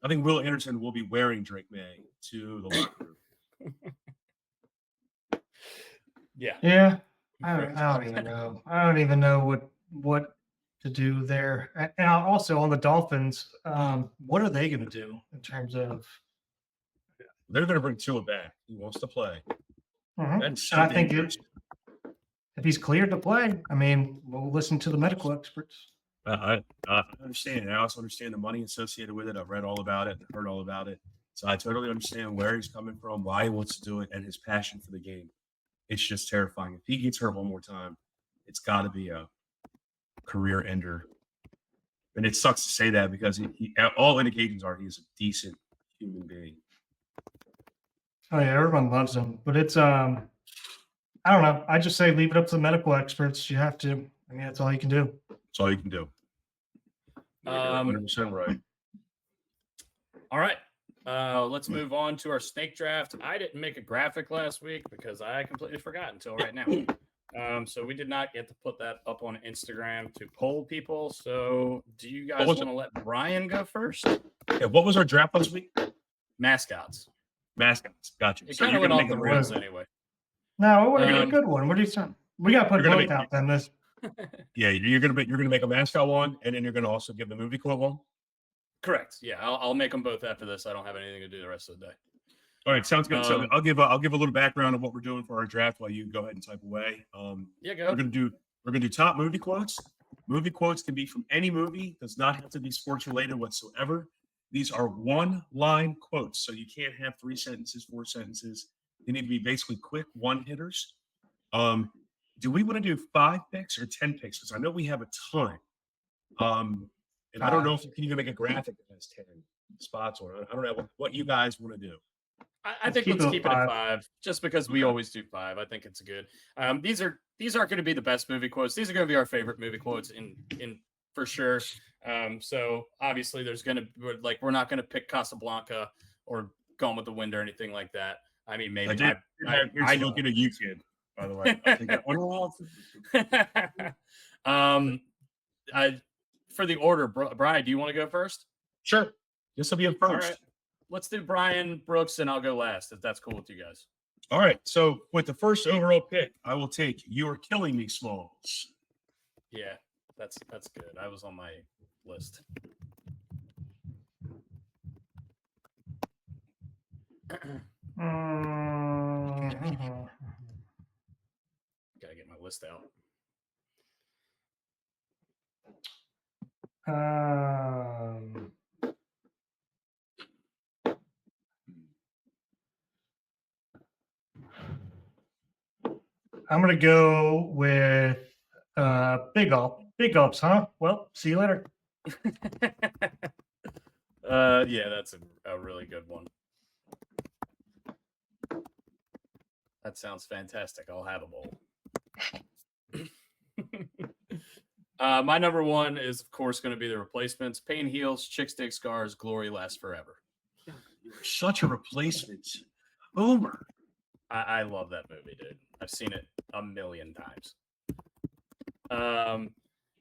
I think Will Anderson will be wearing Drake May to the locker room. Yeah. I don't even know. I don't even know what to do there. And also on the Dolphins, what are they going to do in terms of? They're going to bring Tua back. He wants to play. And I think if he's cleared to play, I mean, we'll listen to the medical experts. I understand. I also understand the money associated with it. I've read all about it, heard all about it. So I totally understand where he's coming from, why he wants to do it, and his passion for the game. It's just terrifying. If he gets hurt one more time, it's got to be a career ender. And it sucks to say that because he all indications are he's a decent human being. Oh yeah, everyone loves him, but it's I don't know. I just say leave it up to the medical experts. You have to. I mean, that's all you can do. That's all you can do. 100% right. All right. Let's move on to our snake draft. I didn't make a graphic last week because I completely forgot until right now. So we did not get to put that up on Instagram to poll people. So do you guys want to let Brian go first? Yeah, what was our draft last week? Mascots. Gotcha. It kind of went off the rails anyway. No, it would have been a good one. What are you saying? We got to put both out then. This. Yeah, you're gonna make a mascot one, and then you're gonna also give the movie quote one. Correct. Yeah, I'll make them both after this. I don't have anything to do the rest of the day. All right, sounds good. So I'll give a little background of what we're doing for our draft while you go ahead and type away. Yeah, go. We're gonna do top movie quotes. Movie quotes can be from any movie. Does not have to be sports related whatsoever. These are one-line quotes, so you can't have 3 sentences, 4 sentences. They need to be basically quick one-hitters. Do we want to do 5 picks or 10 picks? Because I know we have a ton. And I don't know if you can even make a graphic that has 10 spots on it. I don't know what you guys want to do. I think let's keep it at 5, just because we always do 5. I think it's good. These aren't going to be the best movie quotes. These are going to be our favorite movie quotes in for sure. So obviously there's going to we're not going to pick Casablanca or Gone with the Wind or anything like that. I mean, maybe I look at you, kid. By the way, I think that one for the order, Brian, do you want to go first? Sure. This will be a first. All right. Let's do Brian Brooks, and I'll go last, if that's cool with you guys. All right. So with the first overall pick, I will take "You're Killing Me, Smalls." Yeah, that's good. I was on my list. Gotta get my list out. I'm gonna go with Big Gulps, huh? Well, see you later. Yeah, that's a really good one. That sounds fantastic. I'll have a bowl. My number 1 is, of course, going to be The Replacements. Pain heals, chicks dig scars, glory lasts forever. You're such a replacement. Boomer. I love that movie, dude. I've seen it a million times.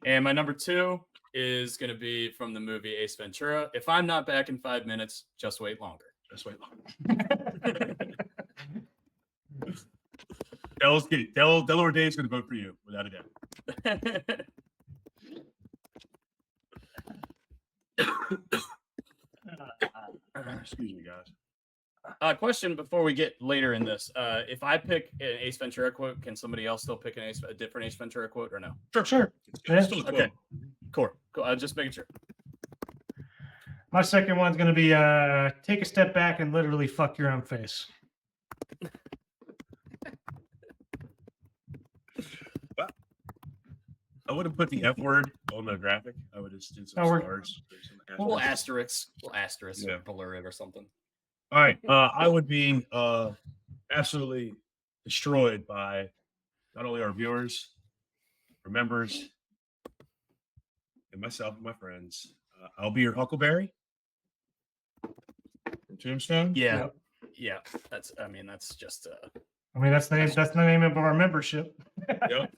And my number 2 is going to be from the movie Ace Ventura. If I'm not back in 5 minutes, just wait longer. Just wait longer. Dell or Dave's going to vote for you, without a doubt. Excuse me, guys. Question before we get later in this. If I pick an Ace Ventura quote, can somebody else still pick a different Ace Ventura quote or no? Sure. Yeah. Still a quote. Okay. Cool. Just making sure. My second one's going to be take a step back and literally fuck your own face. I would have put the F word on the graphic. I would have just did some Oh, we're- stars. Little asterisk, Yeah. blur it or something. All right. I would be absolutely destroyed by not only our viewers, our members, and myself and my friends. I'll be your Huckleberry from Tombstone. Yeah, Yep. yeah. That's just That's the name of our membership. Yep.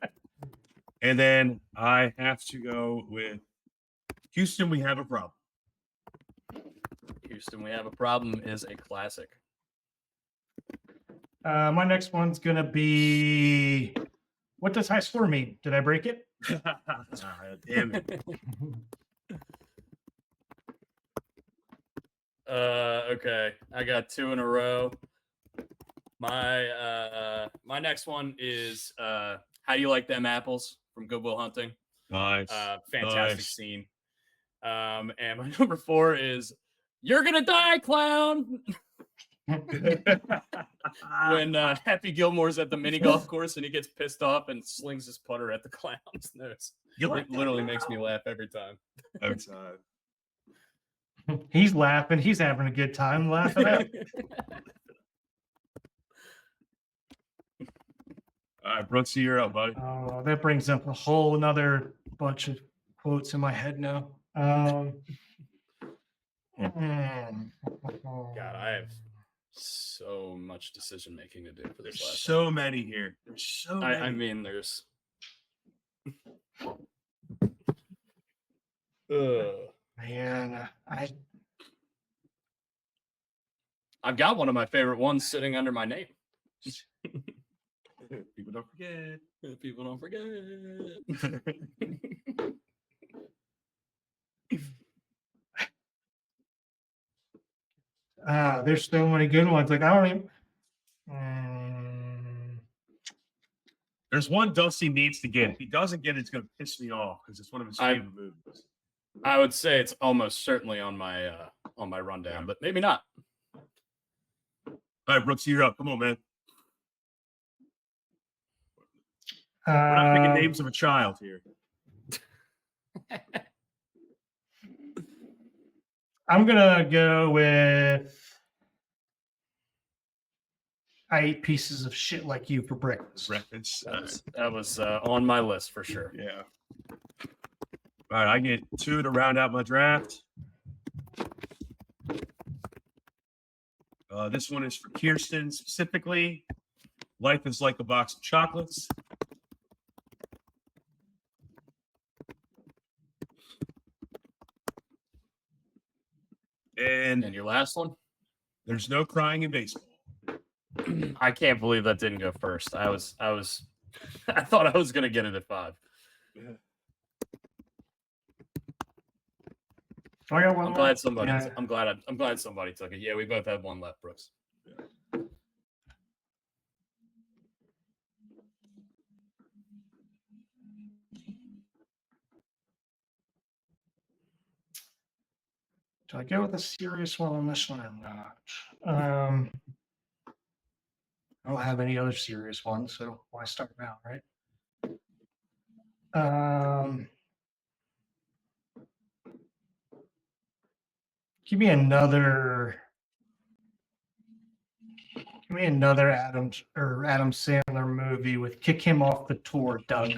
And then I have to go with Houston. We have a problem. Houston. We have a problem is a classic. My next one's going to be, what does high score mean? Did I break it? Damn it. Okay. I got 2 in a row. My next one is how do you like them apples from Good Will Hunting? Nice. Fantastic Nice. scene. And my number 4 is you're gonna die, clown. When Happy Gilmore's at the mini golf course and he gets pissed off and slings his putter at the clown's nose. It literally makes me laugh every time. He's laughing. He's having a good time laughing at. All right, Brooks, you're up, buddy. Oh, that brings up a whole another bunch of quotes in my head now. God, I have so much decision making to do for this There's last so many here. There's so one. many. I mean, there's. Man, I've got one of my favorite ones sitting under my name. People don't forget. People don't forget. there's so many good ones. Like I don't even. There's one Dusty needs to get. If he doesn't get it, it's going to piss me off because it's one of his favorite movies. I would say it's almost certainly on my rundown, but maybe not. All right, Brooks, you're up. Come on, man. We're not picking names of a child here. I'm gonna go with I ate pieces of shit like you for breakfast. That was on my list for sure. Yeah. All right, I get 2 to round out my draft. This one is for Kirsten specifically. Life is like a box of chocolates. And your last one? There's no crying in baseball. I can't believe that didn't go first. I thought I was gonna get it at 5. Yeah. I got one I'm more. glad somebody. Yeah. I'm glad somebody took it. Yeah, we both had one left, Brooks. Yeah. Do I go with a serious one on this one or not? I don't have any other serious ones, so why start now, right? Give me another Adam Sandler movie with kick him off the tour, Doug.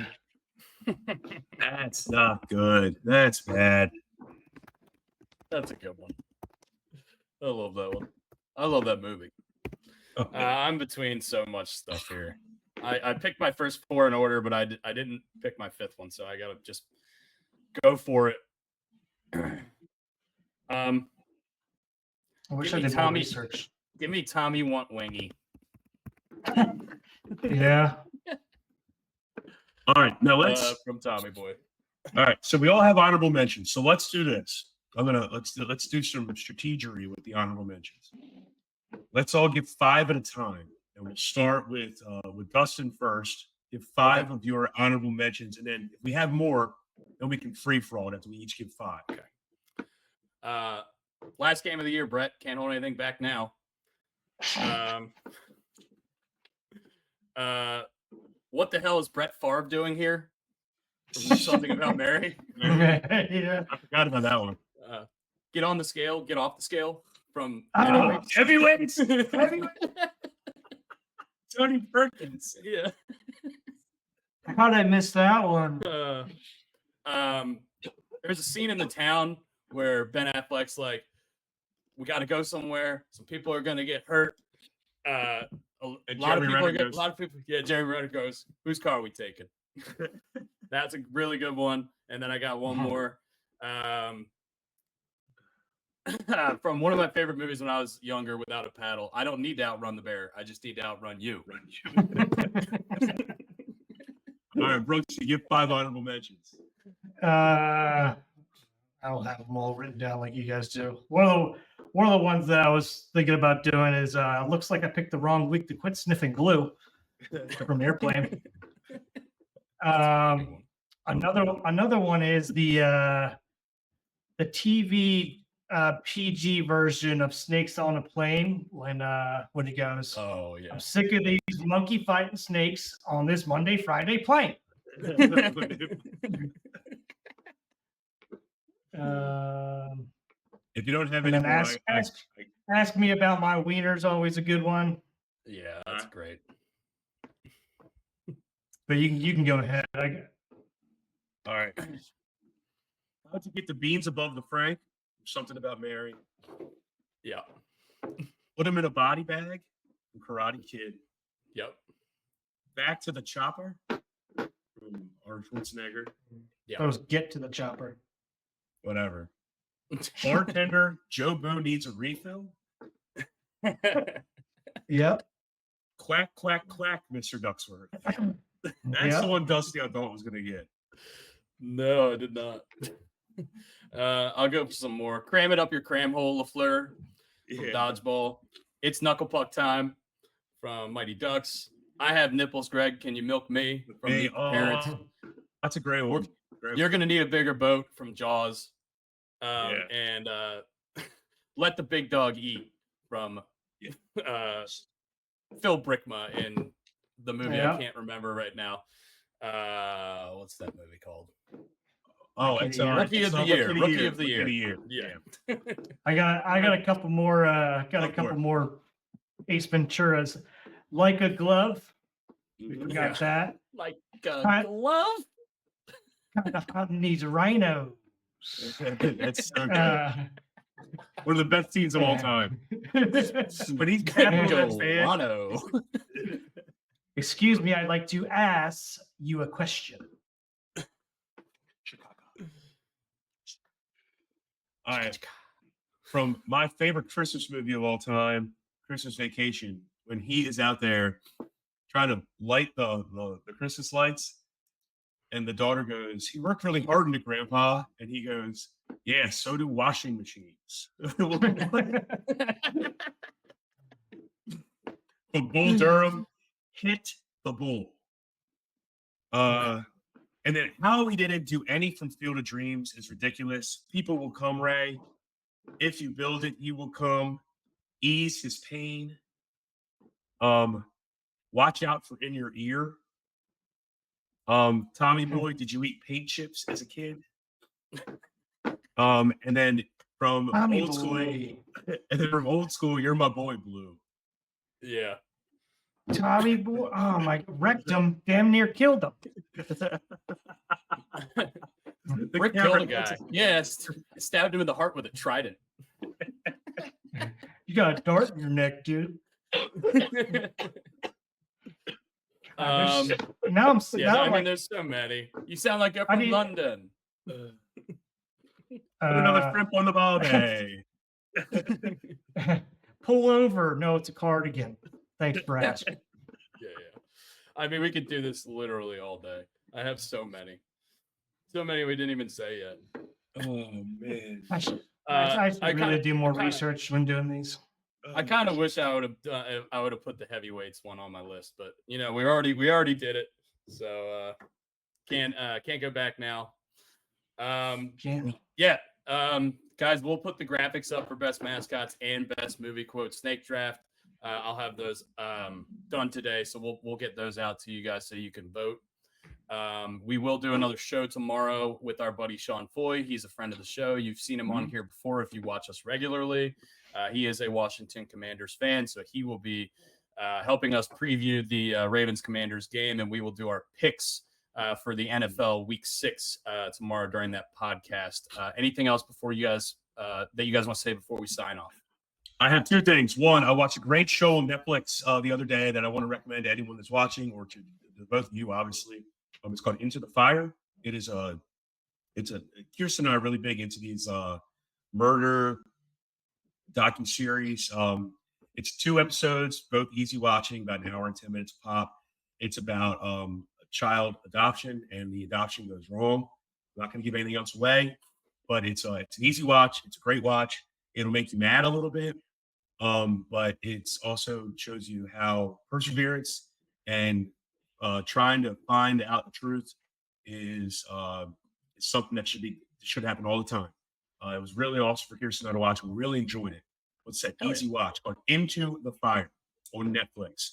That's not good. That's bad. That's a good one. I love that one. I love that movie. I'm between so much stuff here. I picked my first 4 in order, but I didn't pick my 5th one, so I gotta just go for it. I wish I did more research. Give me Tommy Want Wingy. Yeah. All right, now let's from Tommy Boy. All right, so we all have honorable mentions. So let's do this. Let's do some strategery with the honorable mentions. Let's all give 5 at a time, and we'll start with Dustin first. Give 5 of your honorable mentions, and then if we have more, then we can free for all it after we each give 5. Okay. Last game of the year, Brett. Can't hold anything back now. What the hell is Brett Favre doing here? Something about Mary. Yeah. I forgot about that one. Get on the scale, get off the scale from Heavyweights. Tony Perkins. Yeah. How did I miss that one? There's a scene in The Town where Ben Affleck's like, we got to go somewhere. Some people are going to get hurt. A lot of people. Yeah, Jerry Renner goes, whose car are we taking? That's a really good one. And then I got one more. From one of my favorite movies when I was younger, Without a Paddle. I don't need to outrun the bear. I just need to outrun you. All right, Brooks, you give 5 honorable mentions. I don't have them all written down like you guys do. One of the ones that I was thinking about doing is looks like I picked the wrong week to quit sniffing glue from Airplane. Another one is the TV PG version of Snakes on a Plane when he goes, oh yeah, I'm sick of these monkey fighting snakes on this Monday Friday plane. If you don't have any more, ask me about my wieners. Always a good one. Yeah, that's great. But you can go ahead. All right. How'd you get the beans above the Frank? Something about Mary. Yeah. Put him in a body bag. Karate Kid. Yep. Back to the Chopper. From Arnold Schwarzenegger. Yeah. Those Get to the Chopper. Whatever. Bartender, Joe Boo needs a refill. Yep. Quack, quack, quack, Mr. Ducksworth. That's the one Dusty I thought was going to get. No, I did not. I'll go for some more. Cram it up your cram hole, LaFleur from Dodgeball. It's Knuckle Puck time from Mighty Ducks. I have nipples, Greg. Can you milk me from the parents? That's a great one. You're going to need a bigger boat from Jaws. And Let the Big Dog Eat from Phil Brickma in the movie I can't remember right now. What's that movie called? Oh, it's Rookie of the Year. Rookie of the Year. Yeah. I got a couple more. More Ace Venturas. Like a Glove. We got that. Like a glove. Kind of needs rhinos. That's so good. One of the best scenes of all time. But he's Rhino. Excuse me, I'd like to ask you a question. All right. From my favorite Christmas movie of all time, Christmas Vacation, when he is out there trying to light the Christmas lights, and the daughter goes, he worked really hard in it, Grandpa. And he goes, yeah, so do washing machines. The Bull Durham hit the bull. And then how he didn't do any from Field of Dreams is ridiculous. People will come, Ray. If you build it, he will come. Ease his pain. Watch out for in your ear. Tommy Boy, did you eat paint chips as a kid? And then from Tommy old school, Boy. and then from old school, You're My Boy Blue. Yeah. Tommy Boy, oh my, wrecked him, damn near killed him. Rick killed a guy. Yes, stabbed him in the heart with a trident. You got a dart in your neck, dude. Now I'm there's so many. You sound like you're from London. Put another shrimp on the barbie. Pull over. No, it's a cardigan. Thanks for asking. Yeah. I mean, we could do this literally all day. I have so many. So many we didn't even say yet. Oh, man. I should really do more research when doing these. I kind of wish I would have put the heavyweights one on my list, but we already did it, so can't go back now. Guys, we'll put the graphics up for best mascots and best movie quote snake draft. I'll have those done today, so we'll get those out to you guys so you can vote. We will do another show tomorrow with our buddy Sean Foy. He's a friend of the show. You've seen him on here before if you watch us regularly. He is a Washington Commanders fan, so he will be helping us preview the Ravens-Commanders game, and we will do our picks for the NFL Week 6 tomorrow during that podcast. Anything else before you guys that you guys want to say before we sign off? I have two things. One, I watched a great show on Netflix the other day that I want to recommend to anyone that's watching, or to both of you, obviously. It's called Into the Fire. It's Kirsten and I are really big into these murder docuseries. It's 2 episodes, both easy watching, about an hour and 10 minutes pop. It's about child adoption, and the adoption goes wrong. I'm not going to give anything else away, but it's an easy watch. It's a great watch. It'll make you mad a little bit, but it's also shows you how perseverance and trying to find out the truth is something that should happen all the time. It was really awesome for Kirsten and I to watch. We really enjoyed it. What's that easy watch called Into the Fire on Netflix.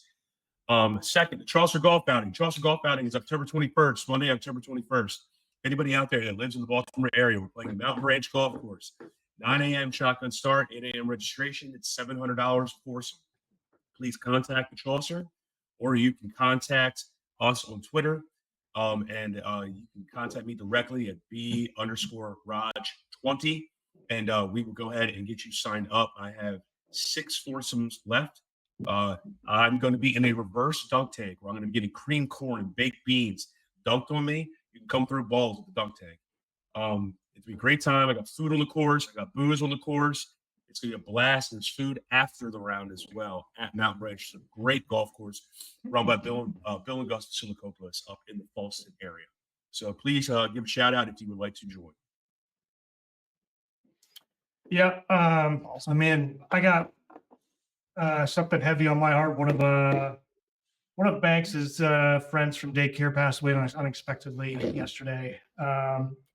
Second, the Charleston Golf Outing. Charleston Golf Outing is October 21st, Monday, October 21st. Anybody out there that lives in the Baltimore area, we're playing the Mountain Ranch Golf Course. 9 a.m. shotgun start, 8 a.m. registration. It's $700 for some. Please contact the Charleston, or you can contact us on Twitter. And you can contact me directly at B_Raj20. And we will go ahead and get you signed up. I have 6 foursomes left. I'm going to be in a reverse dunk tank where I'm going to be getting cream corn and baked beans dunked on me. You can come through balls with the dunk tank. It's been a great time. I got food on the course. I got booze on the course. It's going to be a blast. There's food after the round as well at Mountain Ranch. It's a great golf course run by Bill and Gus Silikopoulos up in the Falston area. So please give a shout out if you would like to join. Yeah. I mean, I got something heavy on my heart. One of Banks's friends from daycare passed away unexpectedly yesterday.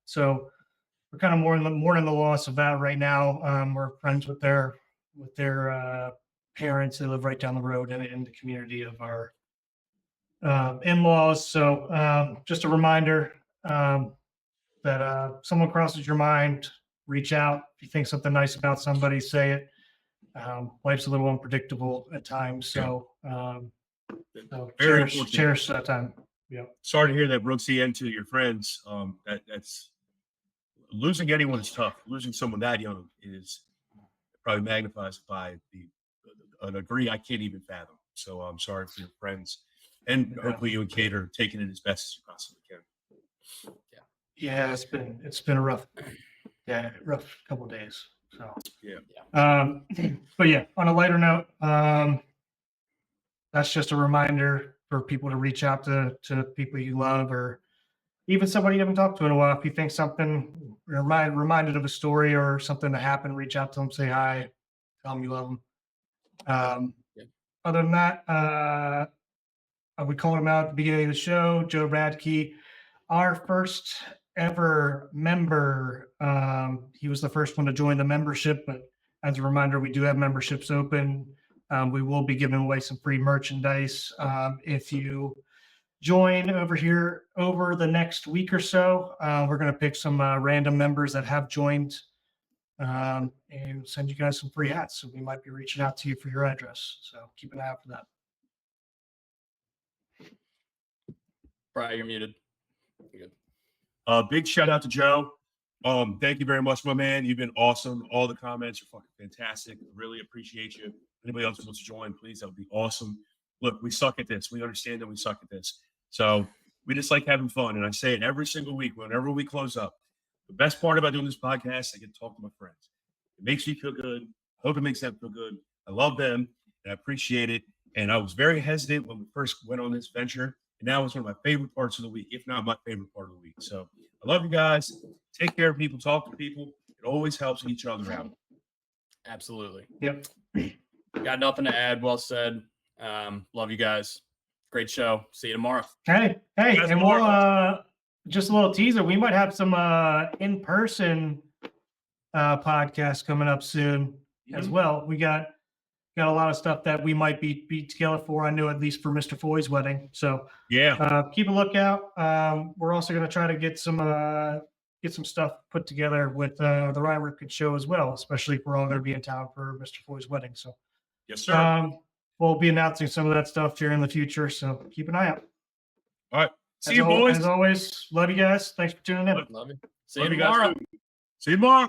So we're kind of mourning the loss of that right now. We're friends with their parents. They live right down the road in the community of our in-laws. So just a reminder that someone crosses your mind, reach out. If you think something nice about somebody, say it. Life's a little unpredictable at times, so cherish that time. Yeah. Sorry to hear that, Brooksy, and to your friends. That's losing anyone is tough. Losing someone that young is probably magnifies by a degree I can't even fathom. So I'm sorry for your friends, and hopefully you and Kate are taking it as best as you possibly can. Yeah, it's been a rough couple of days. So yeah. But yeah, on a lighter note, that's just a reminder for people to reach out to people you love, or even somebody you haven't talked to in a while. If you think something reminded of a story or something that happened, reach out to them, say hi, tell them you love them. Other than that, we called him out at the beginning of the show, Joe Radke, our first ever member. He was the first one to join the membership, but as a reminder, we do have memberships open. We will be giving away some free merchandise if you join over here over the next week or so. We're going to pick some random members that have joined and send you guys some free hats. So we might be reaching out to you for your address. So keep an eye out for that. Brian, you're muted. You're good. Big shout out to Joe. Thank you very much, my man. You've been awesome. All the comments are fucking fantastic. Really appreciate you. Anybody else who wants to join, please, that would be awesome. Look, we suck at this. We understand that we suck at this. So we just like having fun. And I say it every single week, whenever we close up. The best part about doing this podcast, I get to talk to my friends. It makes me feel good. I hope it makes them feel good. I love them, and I appreciate it. And I was very hesitant when we first went on this venture. And now it's one of my favorite parts of the week, if not my favorite part of the week. So I love you guys. Take care of people. Talk to people. It always helps each other out. Absolutely. Yep. Got nothing to add. Well said. Love you guys. Great show. See you tomorrow. Hey, and we'll just a little teaser. We might have some in-person podcast coming up soon as well. We got a lot of stuff that we might be together for. I know at least for Mr. Foy's wedding. So keep a lookout. We're also going to try to get some stuff put together with the Ryan Ripken show as well, especially if we're all going to be in town for Mr. Foy's wedding. So yes, sir. We'll be announcing some of that stuff here in the future. So keep an eye out. All right. See you, boys. As always, love you guys. Thanks for tuning in. Love you. See you tomorrow. See you tomorrow.